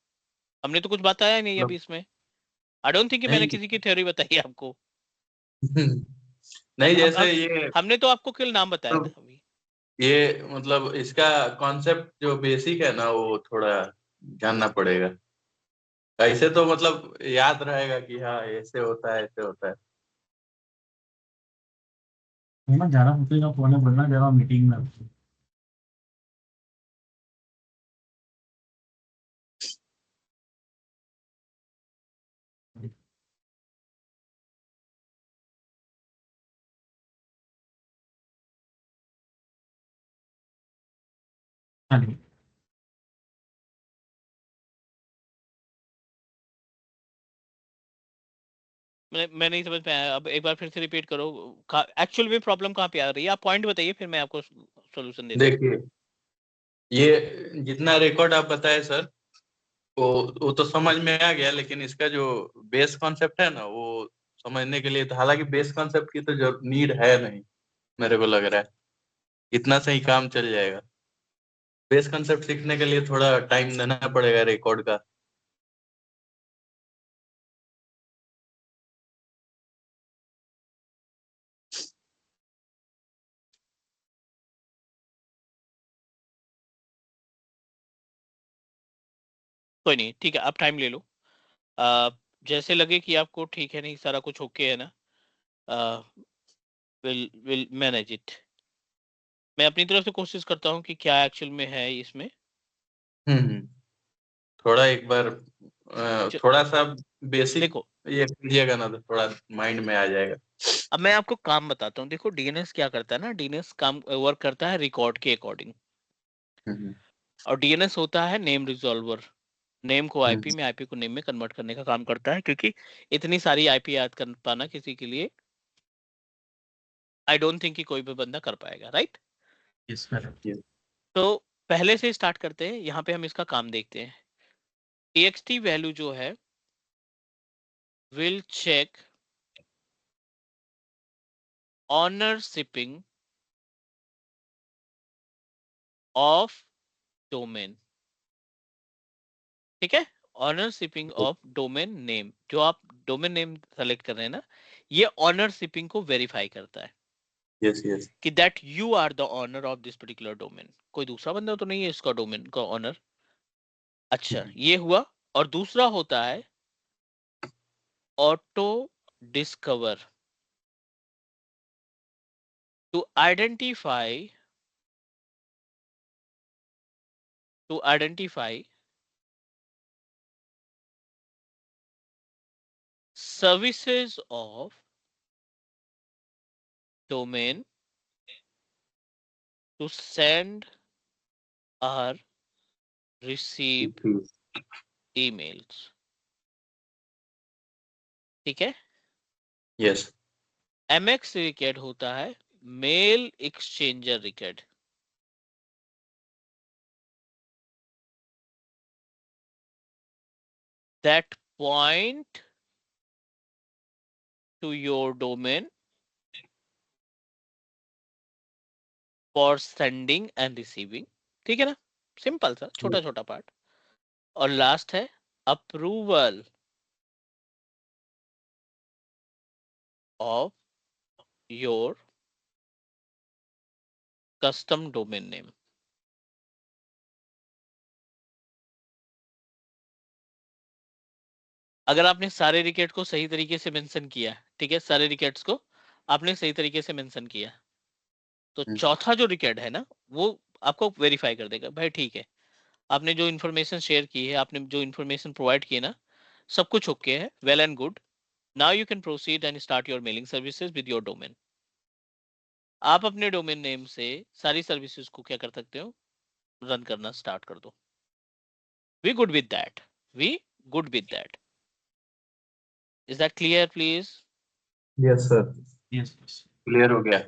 A: हमने तो कुछ बताया ही नहीं अभी इसमें। आई डोंट थिंक कि मैंने
C: नहीं
A: किसी की थ्योरी बताई है आपको।
C: नहीं,
A: हम
C: जैसे ये
A: हमने तो आपको केवल नाम बताया
C: मतलब
A: था अभी।
C: ये मतलब इसका कॉन्सेप्ट जो बेसिक है ना, वो थोड़ा जानना पड़ेगा। ऐसे तो मतलब याद रहेगा कि हाँ ऐसे होता है, ऐसे होता है।
B: ना ज्यादा पूछेगा फोन में बोलना जरा मीटिंग में। हाँ जी।
A: मैं नहीं समझ में आया, अब एक बार फिर से रिपीट करो। एक्चुअल में प्रॉब्लम कहाँ पे आ रही है? आप पॉइंट बताइए, फिर मैं आपको सोल्यूशन देता हूँ।
C: देखिए, ये जितना रिकॉर्ड आप बताए सर, वो तो समझ में आ गया, लेकिन इसका जो बेस कॉन्सेप्ट है ना, वो समझने के लिए तो, हालांकि बेस कॉन्सेप्ट की तो जो नीड है नहीं, मेरे को लग रहा है इतना सही काम चल जाएगा। बेस कॉन्सेप्ट सीखने के लिए थोड़ा टाइम देना पड़ेगा रिकॉर्ड का।
A: कोई नहीं, ठीक है, आप टाइम ले लो। जैसे लगे कि आपको ठीक है, नहीं सारा कुछ ओके है ना, विल मैनेज इट। मैं अपनी तरफ से कोशिश करता हूँ कि क्या एक्चुअल में है इसमें।
C: हम्म। थोड़ा एक बार थोड़ा सा बेसिक
A: देखो,
C: ये कीजिएगा ना, तो थोड़ा माइंड में आ जाएगा।
A: अब मैं आपको काम बताता हूँ। देखो, डीएनएस क्या करता है ना, डीएनएस काम वर्क करता है रिकॉर्ड के अकॉर्डिंग,
C: हम्म
A: और डीएनएस होता है नेम रिजॉल्वर। नेम को आईपी
C: हम्म
A: में, आईपी को नेम में कन्वर्ट करने का काम करता है, क्योंकि इतनी सारी आईपी याद कर पाना किसी के लिए, आई डोंट थिंक कि कोई भी बंदा कर पाएगा, राइट?
B: Yes correct.
C: ये-
A: तो पहले से स्टार्ट करते हैं, यहाँ पे हम इसका काम देखते हैं। txt वैल्यू जो है विल चेक ऑनरशिपिंग ऑफ डोमेन। ठीक है, ऑनरशिपिंग ऑफ डोमेन नेम, जो आप डोमेन नेम सेलेक्ट कर रहे हैं ना, ये ऑनरशिपिंग को वेरीफाई करता है
C: यस यस।
A: कि that you are the owner of this particular domain. कोई दूसरा बंदा तो नहीं है इसका डोमेन का ऑनर। अच्छा, ये हुआ। और दूसरा होता है auto discover, to identify services of domain to send or receive emails. ठीक है.
C: यस.
A: MX रिकॉर्ड होता है mail exchanger record. That point to your domain for sending and receiving. ठीक है ना, सिंपल सा छोटा छोटा पार्ट. और लास्ट है approval of your custom domain name. अगर आपने सारे रिकेट को सही तरीके से मेंशन किया, ठीक है, सारे रिकेट्स को आपने सही तरीके से मेंशन किया, तो चौथा जो रिकेट है ना, वो आपको वेरीफाई कर देगा भाई ठीक है, आपने जो इन्फॉर्मेशन शेयर की है, आपने जो इन्फॉर्मेशन प्रोवाइड की है ना, सब कुछ ओके है, well and good. Now you can proceed and start your mailing services with your domain. आप अपने डोमेन नेम से सारी सर्विसेज को क्या कर सकते हो, रन करना स्टार्ट कर दो. We good with that, we good with that. Is that clear please?
C: Yes sir.
B: Yes.
C: Clear हो गया.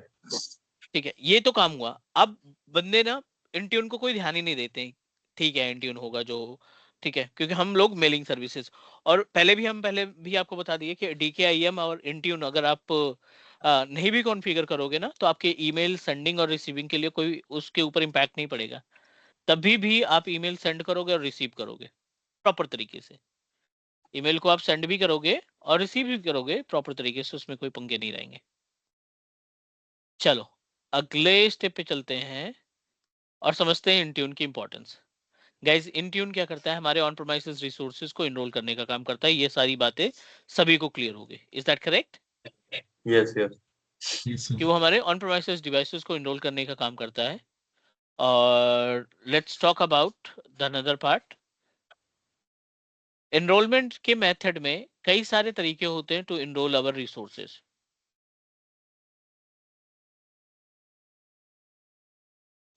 A: ठीक है, ये तो काम हुआ. अब बंदे ना इंट्यून को कोई ध्यान ही नहीं देते हैं. ठीक है, इंट्यून होगा जो, ठीक है, क्योंकि हम लोग मेलिंग सर्विसेज, और पहले भी आपको बता दिए कि DKIM और इंट्यून अगर आप नहीं भी कॉन्फ़िगर करोगे ना, तो आपके ईमेल सेंडिंग और रिसीविंग के लिए कोई उसके ऊपर इम्पैक्ट नहीं पड़ेगा. तभी भी आप ईमेल सेंड करोगे और रिसीव करोगे प्रॉपर तरीके से. ईमेल को आप सेंड भी करोगे और रिसीव भी करोगे प्रॉपर तरीके से, उसमें कोई पंगे नहीं रहेंगे. चलो अगले स्टेप पे चलते हैं और समझते हैं इंट्यून की इंपॉर्टेंस. गाइस, इंट्यून क्या करता है, हमारे ऑन प्रोमाइसेस रिसोर्सेज को इनरोल करने का काम करता है. ये सारी बातें सभी को क्लियर हो गई. Is that correct?
C: Yes yes.
B: Yes
A: कि वो हमारे ऑन प्रोमाइसेस डिवाइसेस को इनरोल करने का काम करता है. और let's talk about the another part. Enrolment के मेथड में कई सारे तरीके होते हैं to enrol our resources.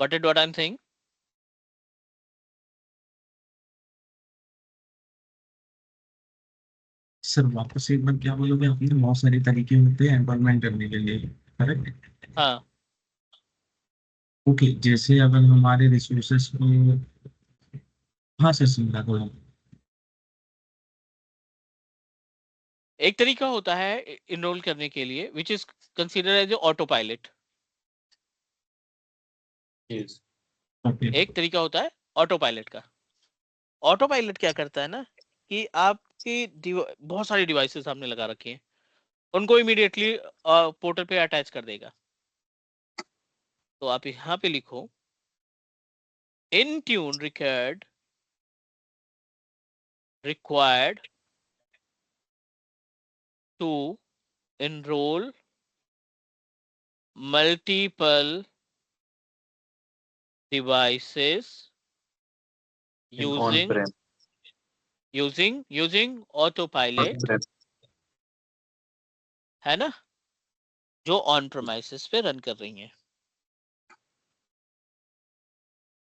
A: Got it what I'm saying?
B: Sir वापस एक बार क्या बोलोगे आपने? बहुत सारे तरीके होते हैं एम्प्लॉयमेंट करने के लिए, करेक्ट?
A: हाँ,
B: ओके, जैसे अगर हमारे रिसोर्सेस को, हाँ सर समझा थोड़ा.
A: एक तरीका होता है इनरोल करने के लिए which is consider as autopilot.
C: Yes.
B: Okay.
A: एक तरीका होता है ऑटो पायलट का. ऑटो पायलट क्या करता है ना, कि आपकी बहुत सारी डिवाइसेस आपने लगा रखी हैं, उनको इमीडिएटली पोर्टल पे अटैच कर देगा. तो आप यहाँ पे लिखो Intune required to enroll multiple devices
C: in on
A: using
C: Prem.
A: autopilot, है ना, जो ऑन प्रोमाइसेस पे रन कर रही हैं.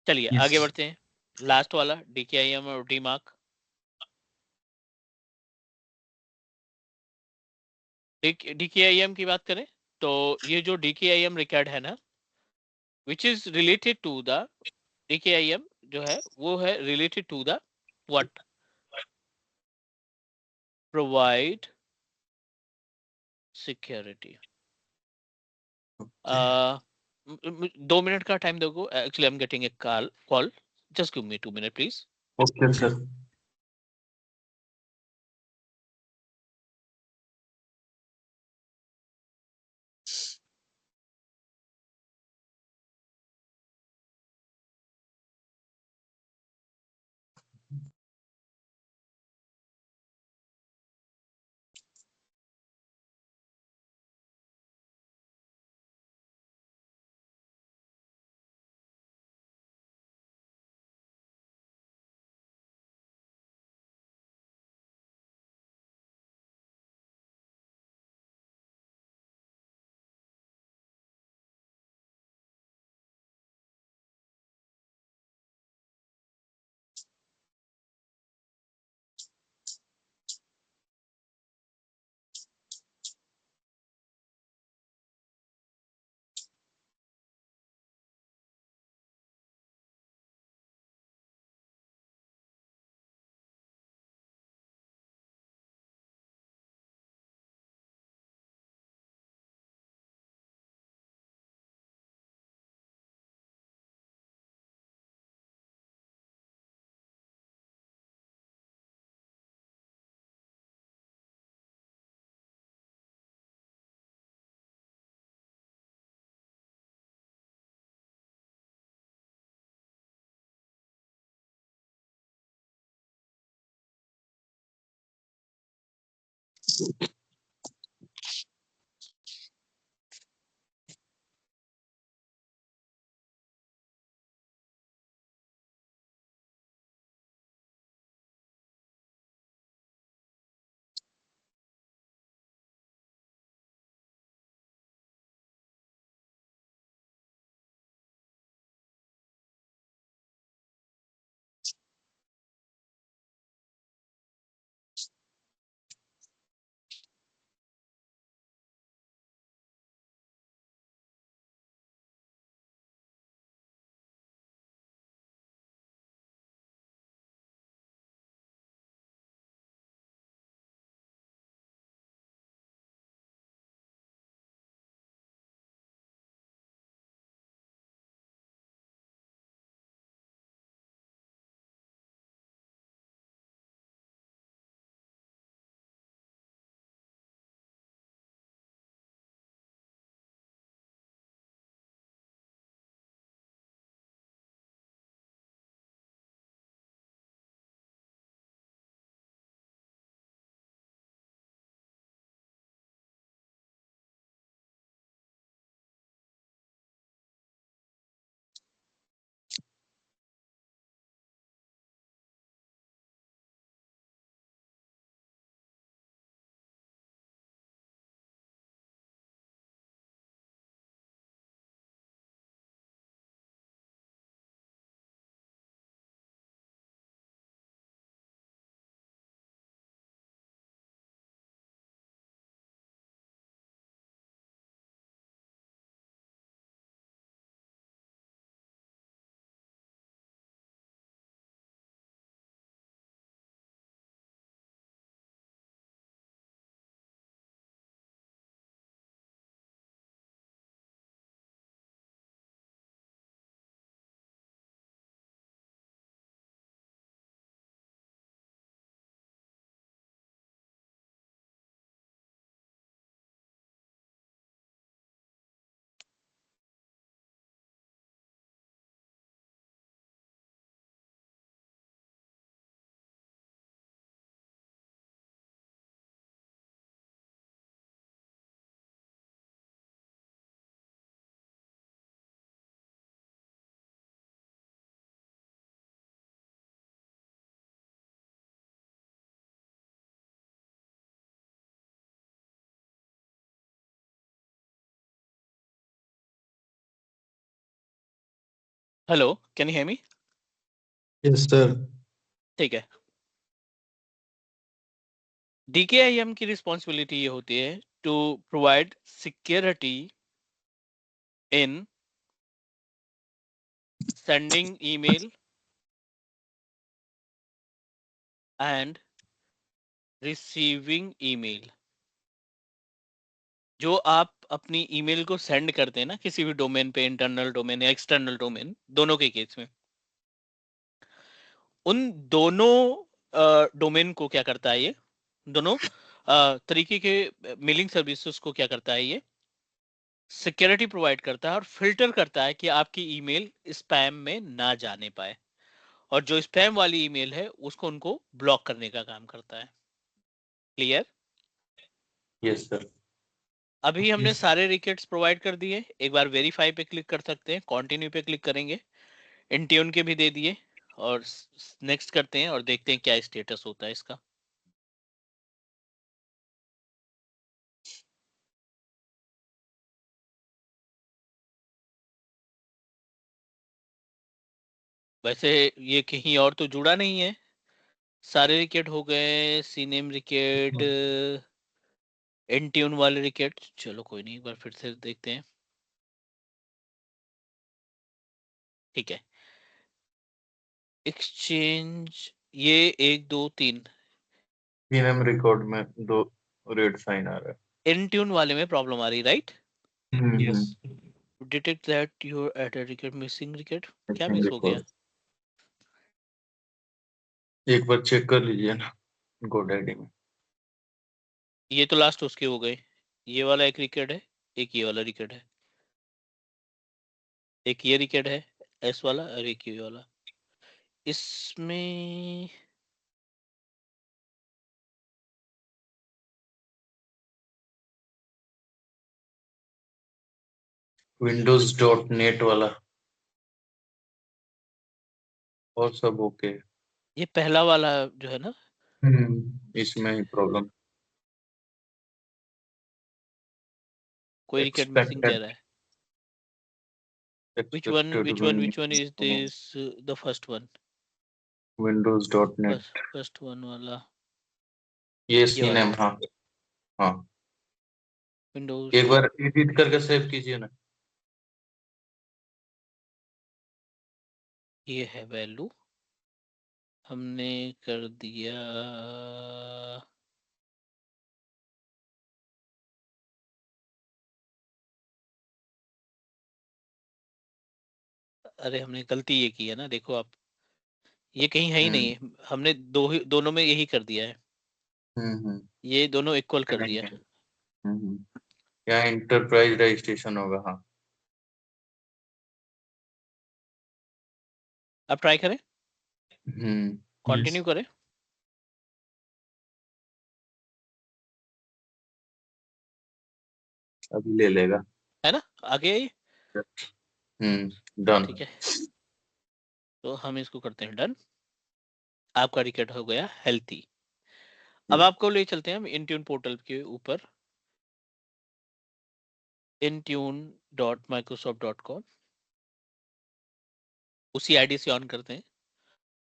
A: चलिए
B: यस.
A: आगे बढ़ते हैं. लास्ट वाला DKIM और DMARC. DKIM की बात करें तो ये जो DKIM रिकॉर्ड है ना, which is related to the DKIM जो है वो है related to the what, provide security. 2 minute का टाइम दोगे? Actually I am getting a call. Just give me 2 minute please.
C: Okay sir.
A: Hello, can you hear me?
C: Yes sir.
A: ठीक है। DKIM की responsibility ये होती है to provide security in sending email and receiving email. जो आप अपनी email को सेंड करते हैं ना किसी भी डोमेन पे, इंटरनल डोमेन या एक्सटर्नल डोमेन, दोनों के केस में, उन दोनों डोमेन को क्या करता है ये, दोनों तरीके के मेलिंग सर्विसेज को क्या करता है ये, सिक्योरिटी प्रोवाइड करता है और फिल्टर करता है कि आपकी ईमेल स्पैम में ना जाने पाए, और जो स्पैम वाली ईमेल है उसको उनको ब्लॉक करने का काम करता है। क्लियर?
C: Yes sir.
A: अभी हमने सारे रिकेट्स प्रोवाइड कर दिए। एक बार वेरीफाई पे क्लिक कर सकते हैं, कंटिन्यू पे क्लिक करेंगे, इंट्यून के भी दे दिए, और नेक्स्ट करते हैं और देखते हैं क्या स्टेटस होता है इसका। वैसे ये कहीं और तो जुड़ा नहीं है, सारे रिकेट हो गए, सीनेम रिकेट, इंट्यून वाले रिकेट। चलो कोई नहीं, एक बार फिर से देखते हैं। ठीक है, एक्सचेंज, ये 1 2 3
C: पीएनएम रिकॉर्ड में 2 रेड साइन आ रहा
A: इंट्यून वाले में प्रॉब्लम आ रही, राइट?
C: है।
B: Yes.
A: Detect that your at record, missing record. क्या
C: पीएनएम
A: मिस हो गया?
C: रिकॉर्ड एक बार चेक कर लीजिए ना गोडैडी में।
A: ये तो लास्ट उसके हो गए। ये वाला एक रिकेट है, एक ये वाला रिकेट है, एक ये रिकेट है एस वाला, और एक ये वाला। इसमें
C: windows.net वाला और सब ओके।
A: ये पहला वाला जो है ना,
C: इसमें ही प्रॉब्लम।
A: कोई रिकॉर्ड मिसिंग कह
C: एक्सपेक्टेड
A: रहा है।
C: Expected
A: Which one is this? The first one.
C: windows.net
A: First one वाला,
C: ये
A: ये
C: सीन
A: वाला
C: है। हाँ हाँ,
A: Windows।
C: एक बार एडिट करके सेव कीजिए ना।
A: ये है वैल्यू, हमने कर दिया। अरे हमने गलती ये की है ना, देखो आप, ये कहीं है ही नहीं है। हमने दोनों में यही कर दिया है,
C: हम्म
A: ये दोनों इक्वल कर
C: नहीं
A: दिया।
C: है। यहाँ इंटरप्राइज रजिस्ट्रेशन होगा। हाँ
A: अब ट्राई करें,
C: हम्म
A: कंटिन्यू करें।
C: अभी ले लेगा।
A: है ना, आगे ये
C: डन।
A: ठीक है। तो हम इसको करते हैं डन। आपका रिकॉर्ड हो गया हेल्थी। अब आपको ले चलते हैं हम इंट्यून पोर्टल के ऊपर, intune.microsoft.com। उसी आईडी से ऑन करते हैं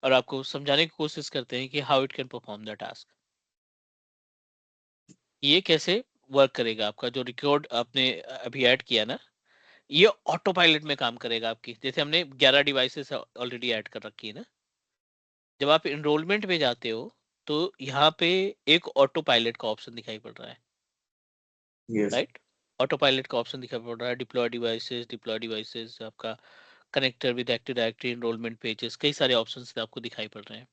A: और आपको समझाने की कोशिश करते हैं कि how it can perform the task. ये कैसे वर्क करेगा, आपका जो रिकॉर्ड आपने अभी ऐड किया ना, ये ऑटो पायलट में काम करेगा आपकी। जैसे हमने 11 डिवाइसेस ऑलरेडी ऐड कर रखी है ना, जब आप इनरोलमेंट पे जाते हो तो यहाँ पे एक ऑटो पायलट का ऑप्शन दिखाई पड़ रहा है,
C: यस
A: राइट। ऑटो पायलट का ऑप्शन दिखाई पड़ रहा है, डिप्लॉय डिवाइसेस आपका, connector with active directory, enrolment pages, कई सारे ऑप्शंस आपको दिखाई पड़ रहे हैं।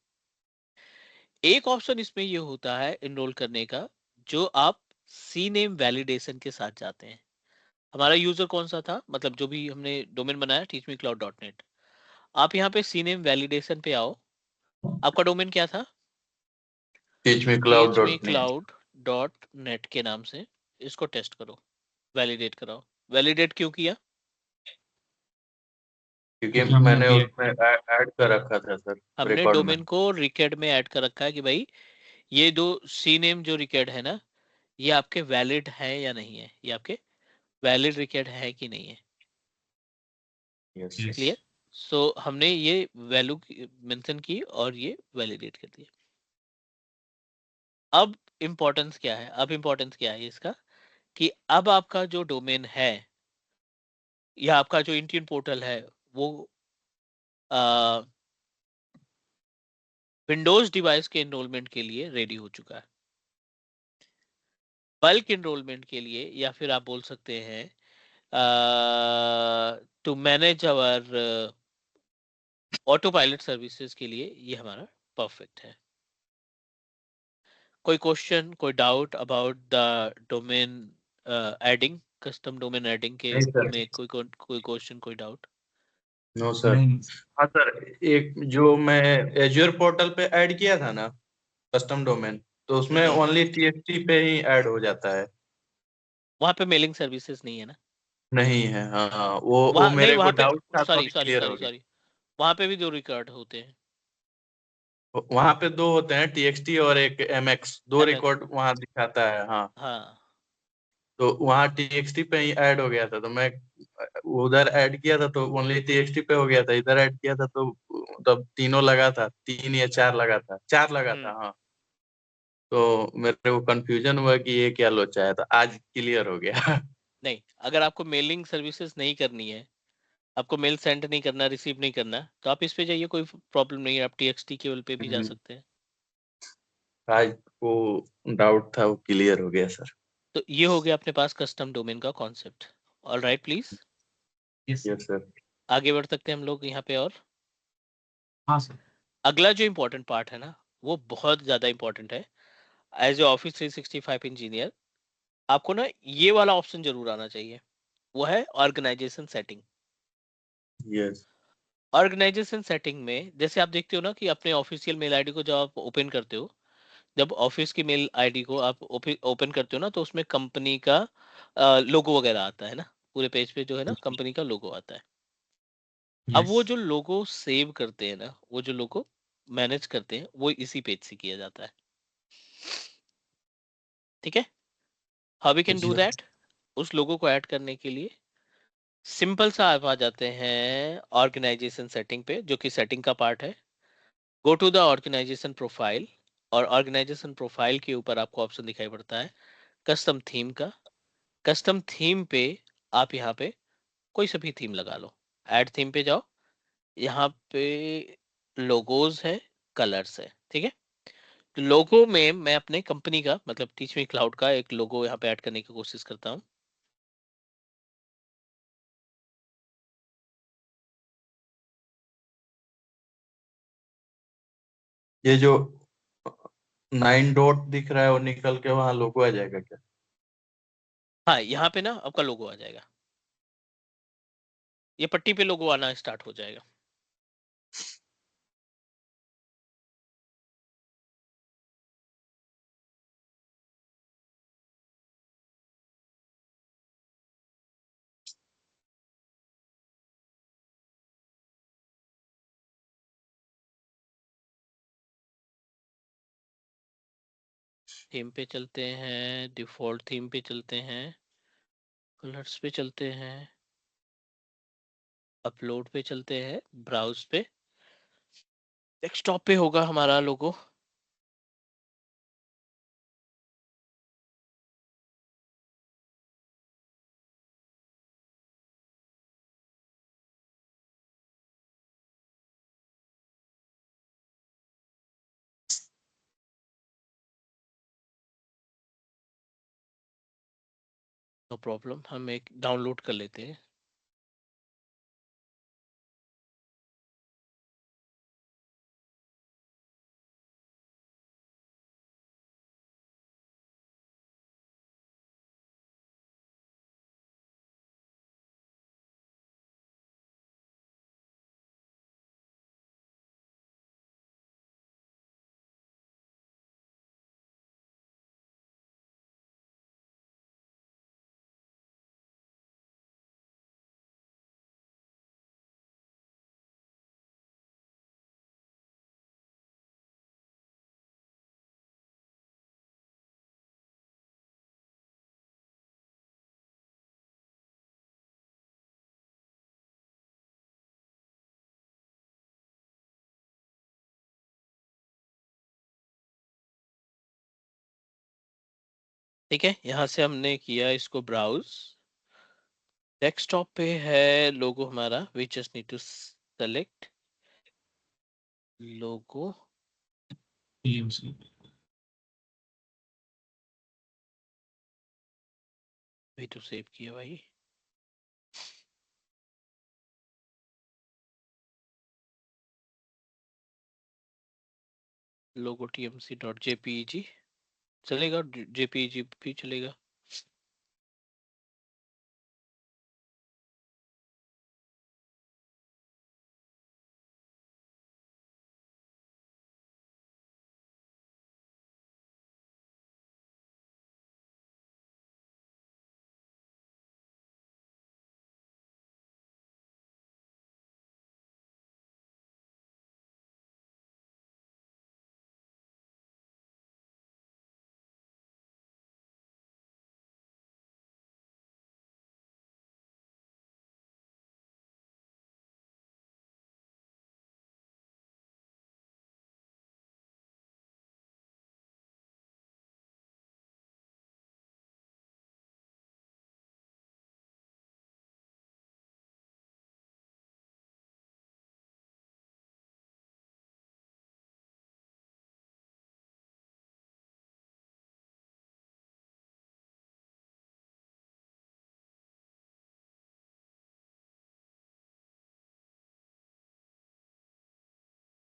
A: एक ऑप्शन इसमें ये होता है एनरोल करने का, जो आप सी नेम वैलिडेशन के साथ जाते हैं। हमारा यूजर कौन सा था, मतलब जो भी हमने डोमेन बनाया teachmecloud.net, आप यहाँ पे सी नेम वैलिडेशन पे आओ। आपका डोमेन क्या था,
C: teachmecloud.net।
A: teachmecloud.net के नाम से। इसको टेस्ट करो, वैलिडेट कराओ। वैलिडेट क्यों किया,
C: क्योंकि
B: हमने
C: मैंने
B: अभी
C: उसमें ऐड कर रखा था सर
A: हमने
C: रिकॉर्ड में।
A: डोमेन को रिकॉर्ड में ऐड कर रखा है कि भाई ये दो सी नेम जो रिकॉर्ड है ना, ये आपके वैलिड है या नहीं है, ये आपके वैलिड रिकॉर्ड है कि नहीं है।
C: Yes
B: yes
A: clear. सो हमने ये वैल्यू मेंशन की और ये वैलिडेट कर दिया। अब इम्पोर्टेंस क्या है, अब इम्पोर्टेंस क्या है इसका, कि अब आपका जो डोमेन है या आपका जो इंडियन पोर्टल है वो विंडोज डिवाइस के एनरोलमेंट के लिए रेडी हो चुका है। बल्क एनरोलमेंट के लिए, या फिर आप बोल सकते हैं to manage our autopilot services के लिए ये हमारा परफेक्ट है। कोई क्वेश्चन, कोई doubt about the domain adding, custom domain adding के
C: नहीं सर।
A: में कोई क्वेश्चन, कोई डाउट?
C: No sir.
B: नहीं
C: हाँ सर, एक जो मैं एज्योर पोर्टल पे ऐड किया था ना कस्टम डोमेन, तो उसमें ओनली टीएक्सटी पे ही ऐड हो जाता है।
A: वहां पे मेलिंग सर्विसेज नहीं है ना,
C: नहीं है। हाँ हाँ, वो
A: वहां नहीं,
C: मेरे को
A: वहां पे
C: डाउट था तो
A: सॉरी
C: अभी
A: सॉरी
C: क्लियर
A: सॉरी
C: हो गया।
A: सॉरी, वहां पे भी दो रिकॉर्ड होते हैं।
C: वहां पे दो होते हैं, टीएक्सटी और एक एमएक्स, दो
A: एमएक्स,
C: रिकॉर्ड वहां दिखाता है। हाँ,
A: हाँ।
C: तो वहां टीएक्सटी पे ही ऐड हो गया था, तो मैं उधर ऐड किया था तो ओनली टीएक्सटी पे हो गया था, इधर ऐड किया था तो तब तीनों लगा था, 3 या 4 लगा था, 4 लगा था। हाँ, तो मेरे को कंफ्यूजन हुआ कि ये क्या लोचा है, तो आज क्लियर हो गया।
A: नहीं, अगर आपको मेलिंग सर्विसेज नहीं करनी है, आपको मेल सेंड नहीं करना, रिसीव नहीं करना, तो आप इस पे जाइए, कोई प्रॉब्लम नहीं है। आप टीएक्सटी केवल पे भी जा
C: हम्म,
A: सकते हैं।
C: आज वो डाउट था, वो क्लियर हो गया सर।
A: तो ये हो गया अपने पास कस्टम डोमेन का concept. All right, please
B: yes
C: yes sir.
A: आगे बढ़ सकते हैं हम लोग यहाँ पे। और
B: हाँ सर।
A: अगला जो इम्पोर्टेंट पार्ट है ना, वो बहुत ज्यादा इम्पोर्टेंट है। एज ए ऑफिस 365 इंजीनियर, आपको ना ये वाला ऑप्शन जरूर आना चाहिए, वो है organisation setting.
C: Yes
A: organisation setting में जैसे आप देखते हो ना कि अपने ऑफिशियल मेल आईडी को जब आप ओपन करते हो, जब ऑफिस की मेल आईडी को आप ओपन करते हो ना, तो उसमें कंपनी का लोगो वगैरह आता है ना। पूरे पेज पे जो है ना कंपनी का लोगो आता है। अब
B: यस
A: वो जो लोगो सेव करते हैं ना, वो जो लोगो मैनेज करते हैं, वो इसी पेज से किया जाता है। ठीक है, how we can do that? उस लोगो को ऐड करने के लिए सिंपल सा आप आ जाते हैं ऑर्गेनाइजेशन सेटिंग पे, जो कि सेटिंग का पार्ट है। Go to the organisation profile, और ऑर्गेनाइजेशन प्रोफाइल के ऊपर आपको ऑप्शन दिखाई पड़ता है कस्टम थीम का। कस्टम थीम पे आप यहाँ पे कोई सा भी थीम लगा लो। ऐड थीम पे जाओ, यहाँ पे लोगोज है, कलर्स है। ठीक है, तो लोगो में मैं अपने कंपनी का मतलब टीच मी क्लाउड का एक लोगो यहाँ पे ऐड करने की कोशिश करता हूँ।
C: ये जो 9 डॉट दिख रहा है वो निकल के वहां लोगो आ जाएगा क्या?
A: हाँ, यहाँ पे ना आपका लोगो आ जाएगा, ये पट्टी पे लोगो आना स्टार्ट हो जाएगा। थीम पे चलते हैं, डिफॉल्ट थीम पे चलते हैं, कलर्स पे चलते हैं, अपलोड पे चलते हैं, ब्राउज पे, डेस्कटॉप पे होगा हमारा लोगो। नो प्रॉब्लम, हम एक डाउनलोड कर लेते हैं। ठीक है, यहाँ से हमने किया इसको ब्राउज। डेस्कटॉप पे है लोगो हमारा, we just need to select logo.
B: TMC
A: भी तो सेव किया भाई। लोगो tmc.jpeg चलेगा, jpeg भी चलेगा।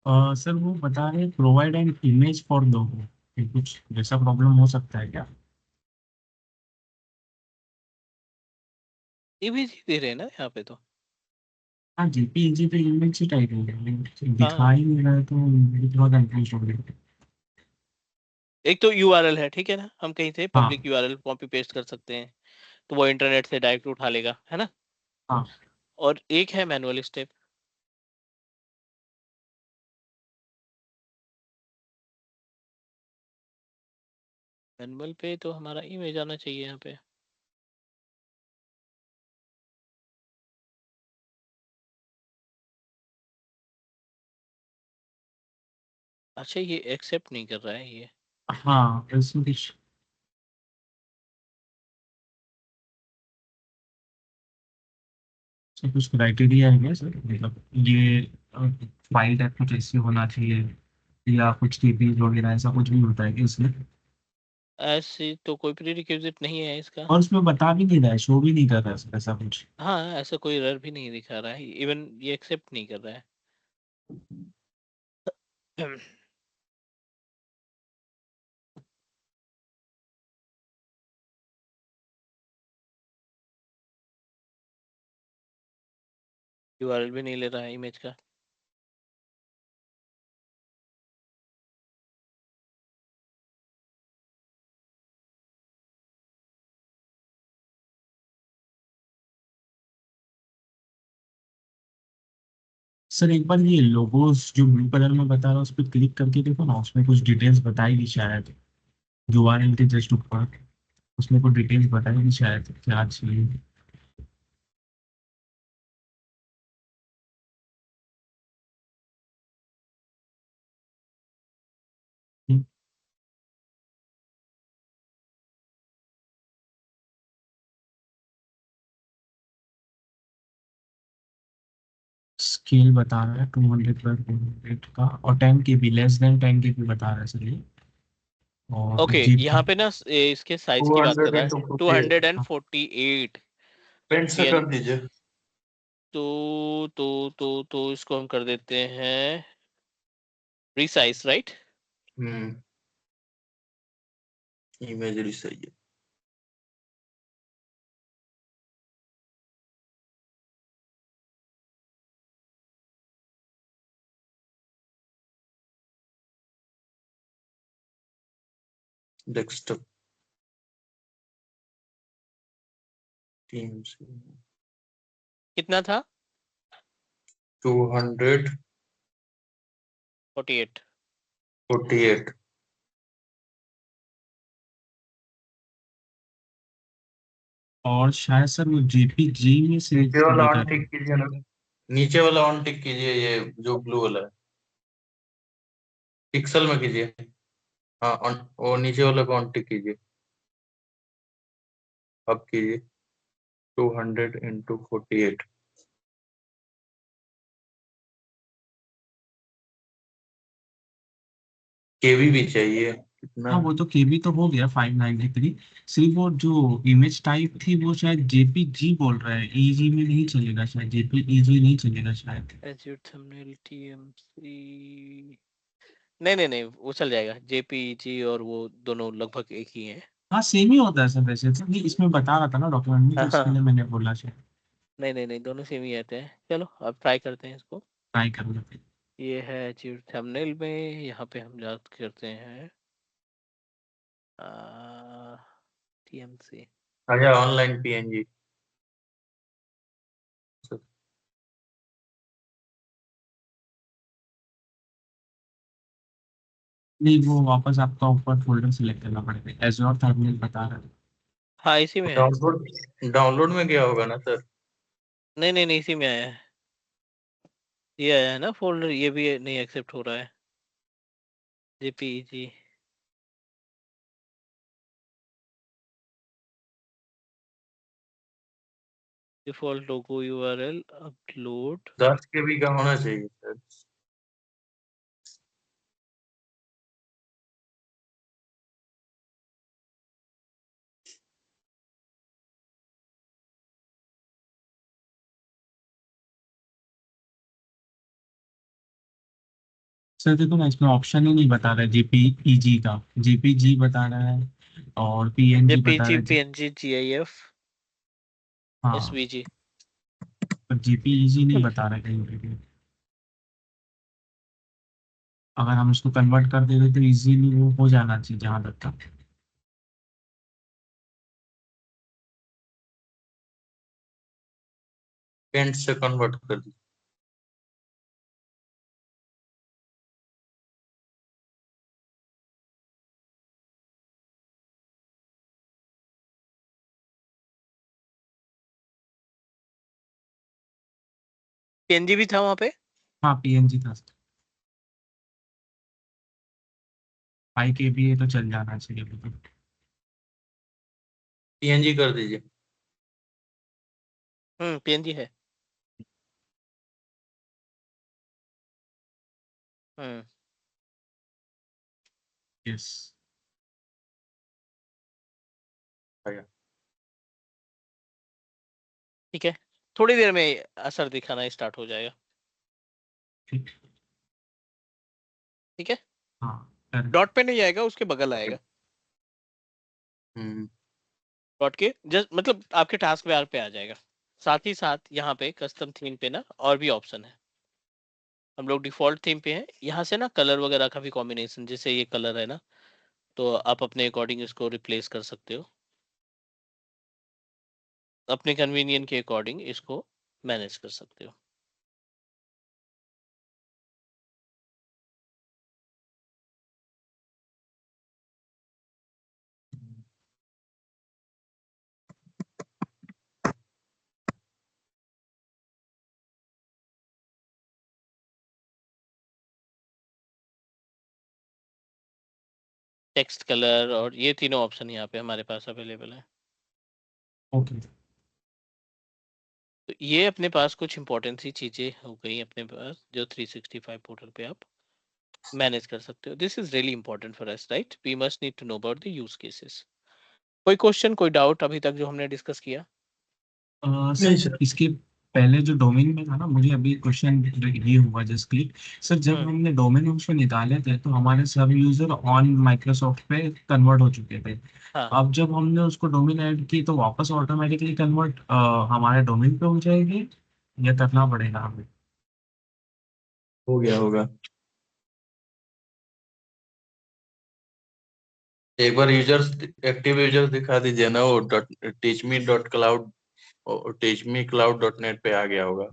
B: सर वो बता रहे प्रोवाइड एन इमेज फॉर लोगो, ये कुछ जैसा प्रॉब्लम हो सकता है क्या?
A: इमेज ही दे रहे हैं ना यहाँ पे तो।
B: हाँ जेपीईजी पे इमेज ही टाइप हो गया, लेकिन दिखा
A: हाँ,
B: ही नहीं रहा है तो मुझे थोड़ा कंफ्यूज हो गया।
A: एक तो यूआरएल है, ठीक है ना, हम कहीं से
B: हाँ
A: पब्लिक यूआरएल कॉपी पेस्ट कर सकते हैं। तो वो इंटरनेट से डायरेक्ट उठा लेगा, है ना।
B: हाँ।
A: और एक है मैनुअल स्टेप। मैनुअल पे तो हमारा इमेज आना चाहिए यहाँ पे। अच्छा, ये एक्सेप्ट नहीं कर रहा है ये।
B: हाँ, इसमें कुछ कुछ क्राइटेरिया है क्या सर, मतलब ये फाइल टाइप कुछ ऐसे होना चाहिए या कुछ टीपीज वगैरह ऐसा कुछ भी होता है कि इसमें?
A: ऐसी तो कोई प्री रिक्विजिट नहीं है इसका।
B: और उसमें बता भी नहीं रहा है, शो भी नहीं कर रहा है ऐसा कुछ।
A: हाँ, ऐसा कोई एरर भी नहीं दिखा रहा है, इवन ये एक्सेप्ट नहीं कर रहा है। यूआरएल भी नहीं ले रहा है इमेज का।
B: सर एक बार ये लोगोस जो ब्लू कलर में बता रहा है उस पर क्लिक करके देखो ना, उसमें कुछ डिटेल्स बताएगी शायद, यूआरएल के जस्ट ऊपर उसमें कुछ डिटेल्स बताएगी शायद क्या चाहिए। स्केल बता रहा है 200 का, और 10 KB लेस देन 10 KB बता रहा है सर ये। और
A: ओके,
B: जीपी
A: यहाँ पे ना इसके साइज
C: टू
A: की बात कर
C: हंड्रेड
A: रहा है।
C: Into
A: two
C: forty
A: hundred
C: eight
A: and forty eight
C: print से
A: पीएन
C: कर दीजिए।
A: तो इसको हम कर देते हैं रिसाइज, राइट।
C: हम्म, इमेज सही है। डेस्कटॉप टीम से
A: कितना था?
C: 248।
A: 48।
B: और शायद सर वो जेपीजी में से
C: नीचे वाला
B: दिखा
C: ऑन
B: रहा
C: टिक
B: है।
C: कीजिए ना, नीचे वाला ऑन टिक कीजिए, ये जो ब्लू वाला है पिक्सल में कीजिए। हाँ वो नीचे वाले को ऑन टिक कीजिए, अब कीजिए 200 × 48। केवी भी चाहिए कितना?
B: हाँ वो तो केबी तो हो गया 593। सिर्फ वो जो इमेज टाइप थी वो शायद जेपीजी बोल रहा है, ईजी में नहीं चलेगा शायद, जेपीईजी नहीं चलेगा शायद।
A: Azure thumbnail TMC. नहीं नहीं नहीं, वो चल जाएगा। जेपीजी और वो दोनों लगभग एक ही हैं।
B: हाँ सेम ही होता है सर वैसे तो, नहीं इसमें बता रहा था ना डॉक्यूमेंट में, तो इसके लिए
A: हाँ,
B: मैंने बोला शायद।
A: नहीं नहीं नहीं, दोनों सेम ही आते हैं। चलो अब ट्राई करते हैं इसको।
B: ट्राई कर लेते हैं।
A: ये है एज्यूर थंबनेल में, यहाँ पे हम बात करते हैं टीएमसी।
C: अच्छा ऑनलाइन पीएनजी।
B: नहीं वो वापस आपका ऊपर फोल्डर सिलेक्ट करना पड़ेगा, एजोर थंबनेल बता रहा है।
A: हाँ, इसी में है।
C: डाउनलोड डाउनलोड में गया होगा ना सर?
A: नहीं नहीं नहीं, इसी में आया है। ये आया है ना फोल्डर, ये भी नहीं एक्सेप्ट हो रहा है। जेपीजी। डिफॉल्ट लोगो यूआरएल अपलोड।
C: 10 KB का होना चाहिए सर।
B: सर देखो ना, इसमें ऑप्शन ही नहीं बता रहा है जेपीईजी का, जेपीजी बता रहा है और पीएनजी बता
A: जेपीजी,
B: रहा है।
A: पीएनजी, जीआईएफ,
B: हाँ,
A: एसवीजी।
B: पर जेपीईजी नहीं बता रहा है कहीं पे भी। अगर हम इसको कन्वर्ट कर देते तो इजीली वो हो जाना चाहिए जहां तक था।
C: पेंट से कन्वर्ट कर दीजिए।
A: पीएनजी भी था वहां पे?
B: हाँ पीएनजी था। 5 KB तो चल जाना चाहिए मतलब।
C: पीएनजी कर दीजिए।
A: पीएनजी है। हम्म
B: यस।
C: आया।
A: ठीक है, थोड़ी देर में असर दिखाना स्टार्ट हो जाएगा।
B: ठीक।
A: ठीक है,
B: हाँ कर।
A: डॉट पे नहीं आएगा, उसके बगल आएगा।
C: हम्म।
A: डॉट के जस्ट मतलब आपके टास्क बार पे आ जाएगा। साथ ही साथ यहाँ पे कस्टम थीम पे ना और भी ऑप्शन है। हम लोग डिफॉल्ट थीम पे हैं, यहाँ से ना कलर वगैरह का भी कॉम्बिनेशन, जैसे ये कलर है ना, तो आप अपने अकॉर्डिंग इसको रिप्लेस कर सकते हो, अपने कन्वीनियंट के अकॉर्डिंग इसको मैनेज कर सकते हो। टेक्स्ट कलर और ये तीनों ऑप्शन यहाँ पे हमारे पास अवेलेबल है।
B: ओके।
A: तो ये अपने पास कुछ इंपॉर्टेंट सी चीजें हो गई अपने पास, जो 365 पोर्टल पे आप मैनेज कर सकते हो। This is really important for us, right? We must need to know about the use cases. कोई क्वेश्चन, कोई डाउट अभी तक जो हमने डिस्कस किया?
C: नहीं
B: सर
C: सर।
B: इसके पहले जो डोमेन में था ना, मुझे अभी क्वेश्चन ये हुआ जस्ट क्लिक। सर जब
A: हम्म
B: हमने डोमेन उसको निकाले थे तो हमारे सब यूजर ऑन माइक्रोसॉफ्ट पे कन्वर्ट हो चुके थे।
A: हाँ,
B: अब जब हमने उसको डोमेन ऐड की तो वापस ऑटोमेटिकली कन्वर्ट हमारे डोमेन पे हो जाएगी या करना पड़ेगा हमें?
C: हो गया होगा। एक बार यूजर्स, एक्टिव यूजर्स दिखा दीजिए ना, वो teachme.cloud और teachmecloud.net पे आ गया होगा।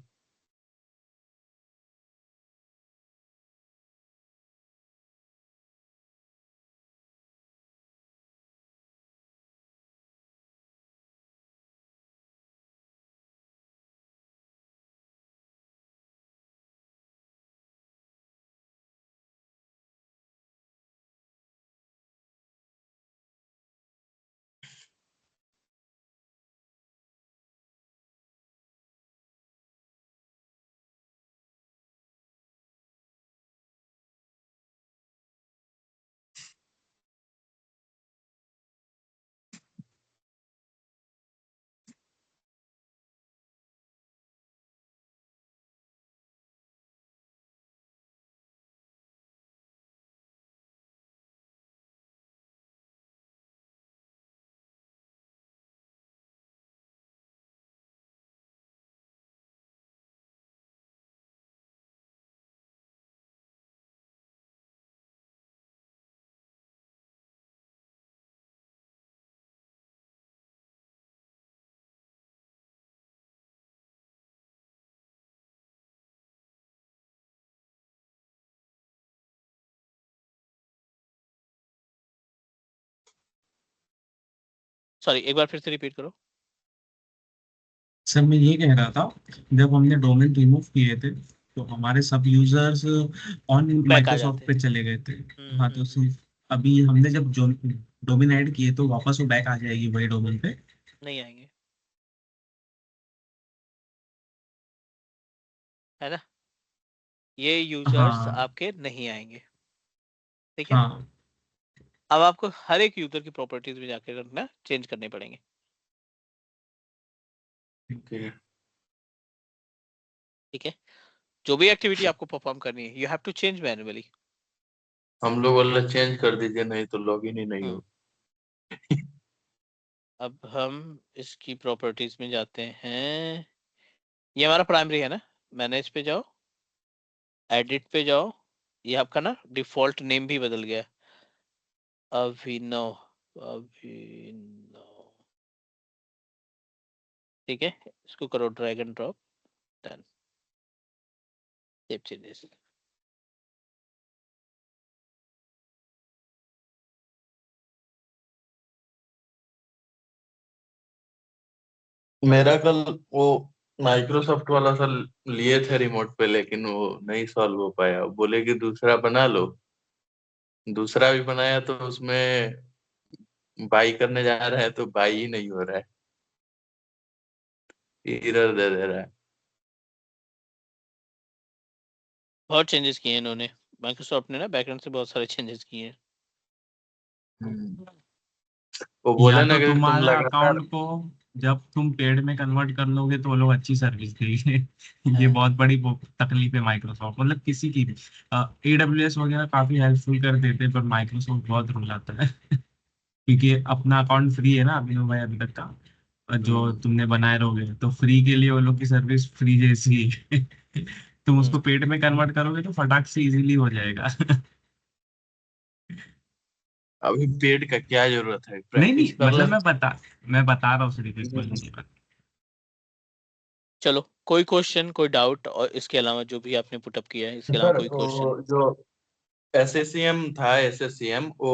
A: सॉरी, एक बार फिर से रिपीट करो।
B: सर मैं ये कह रहा था, जब हमने डोमेन रिमूव किए थे तो हमारे सब यूजर्स ऑन
A: बैक आ
B: माइक्रोसॉफ्ट
A: जाते।
B: पे चले गए थे। हाँ तो सिर्फ अभी हमने जब जो डोमेन ऐड किए तो वापस वो बैक आ जाएगी वही डोमेन पे?
A: नहीं आएंगे, है ना? ये यूजर्स
B: हाँ
A: आपके नहीं आएंगे। ठीक है,
B: हाँ।
A: अब आपको हर एक यूजर की प्रॉपर्टीज में जाकर रखना चेंज करने पड़ेंगे।
C: ठीक है।
A: ठीक है, जो भी एक्टिविटी आपको परफॉर्म करनी है, you have to change manually.
C: हम लोग वाला चेंज कर दीजिए, नहीं तो लॉगिन ही नहीं
A: हम्म
C: होगा।
A: अब हम इसकी प्रॉपर्टीज में जाते हैं। ये हमारा प्राइमरी है ना, मैनेज पे जाओ, एडिट पे जाओ। ये आपका ना डिफॉल्ट नेम भी बदल गया, अभिनव। अभिनव, ठीक है, इसको करो drag and drop. Done. Save changes.
C: मेरा कल वो माइक्रोसॉफ्ट वाला सर लिए थे रिमोट पे, लेकिन वो नहीं सॉल्व हो पाया। बोले कि दूसरा बना लो। दूसरा भी बनाया तो उसमें बाई करने जा रहा है तो बाई ही नहीं हो रहा है, एरर दे दे रहा है।
A: बहुत चेंजेस किए हैं इन्होंने, माइक्रोसॉफ्ट ने ना बैकएंड से बहुत सारे चेंजेस किए हैं।
C: वो
B: या
C: बोले ना
B: तो
C: कि तुम
B: तुम्हारा
C: लगातार।
B: अकाउंट को जब तुम पेड में कन्वर्ट कर लोगे तो वो लोग अच्छी सर्विस देंगे। ये
A: हाँ।
B: बहुत बड़ी तकलीफ है माइक्रोसॉफ्ट, मतलब किसी की भी। AWS वगैरह काफी हेल्पफुल कर देते हैं, पर माइक्रोसॉफ्ट बहुत रुलाता है। क्योंकि अपना अकाउंट फ्री है ना अभिनव भाई अभी तक का, जो तुमने बनाए रहोगे तो फ्री के लिए वो लोग की सर्विस फ्री जैसी है। तुम उसको पेड में कन्वर्ट करोगे तो फटाक से इजीली हो जाएगा।
C: अभी पेड का क्या जरूरत है,
B: नहीं
C: प्रैक्टिस
B: नहीं,
C: कर ले।
B: मतलब मैं बता रहा हूँ सिर्फ एक बार।
A: चलो, कोई क्वेश्चन, कोई डाउट, और इसके अलावा जो भी आपने पुटअप किया है इसके अलावा
C: सर
A: कोई क्वेश्चन?
C: वो जो SCCM था, SCCM वो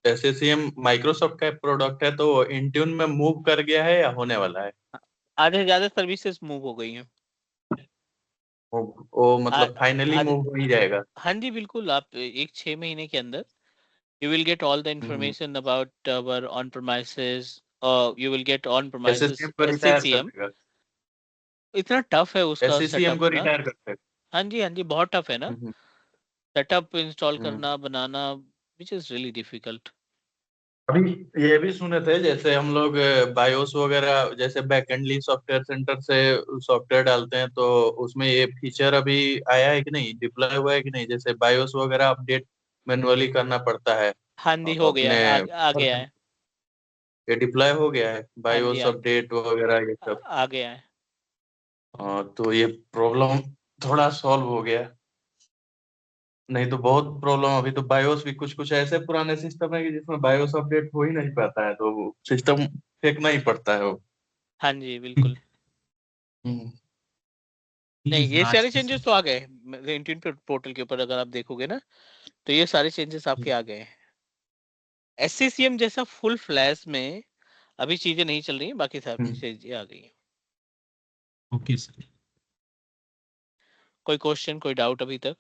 C: SCCM माइक्रोसॉफ्ट का प्रोडक्ट है, तो इंट्यून में मूव कर गया है या होने वाला है?
A: आधे से ज्यादा सर्विसेज मूव हो गई हैं।
C: वो मतलब फाइनली
A: आधे,
C: मूव हो ही जाएगा?
A: हाँ जी बिल्कुल, आप एक 6 महीने के अंदर you will get all the
C: hmm.
A: information about our on premises, you will get on premises
C: SCCM को रिटायर कर
A: SCCM।
C: देगा?
A: इतना टफ है उसका
C: SCCM
A: सेटअप
C: को
A: ना।
C: रिटायर कर देगा?
A: हाँ जी हाँ जी, बहुत टफ है ना,
C: हम्म।
A: सेटअप इंस्टॉल
C: हम्म।
A: करना बनाना, विच इज रियली डिफिकल्ट।
C: अभी ये भी सुने थे, जैसे हम लोग बायोस वगैरह जैसे बैकएंडली सॉफ्टवेयर सेंटर से सॉफ्टवेयर डालते हैं, तो उसमें ये फीचर अभी आया है कि नहीं, डिप्लॉय हुआ है कि नहीं? जैसे बायोस वगैरह अपडेट मैनुअली करना पड़ता है
A: हाँ जी, हो गया
C: अपने।
A: है, आ गया है।
C: ये डिप्लॉय हो गया है
A: हाँ जी,
C: बायोस अपडेट वगैरह ये सब?
A: आ गया है।
C: तो ये प्रॉब्लम थोड़ा सॉल्व हो गया। नहीं तो बहुत प्रॉब्लम। अभी तो बायोस भी कुछ कुछ ऐसे पुराने सिस्टम है कि जिसमें बायोस अपडेट हो ही नहीं पाता है, तो सिस्टम फेंकना ही पड़ता है वो।
A: हाँ जी बिल्कुल।
C: हम्म।
A: नहीं,
B: प्लीज
A: ये
B: आज
A: सारे
B: की
A: चेंजेस तो आ गए इंट्यून पोर्टल के ऊपर, अगर आप देखोगे ना तो ये सारे चेंजेस आपके आ गए हैं। SCCM जैसा फुल फ्लैश में अभी चीजें नहीं चल रही हैं, बाकी सारी चीजें आ गई हैं।
B: Okay sir.
A: कोई क्वेश्चन, कोई डाउट अभी तक?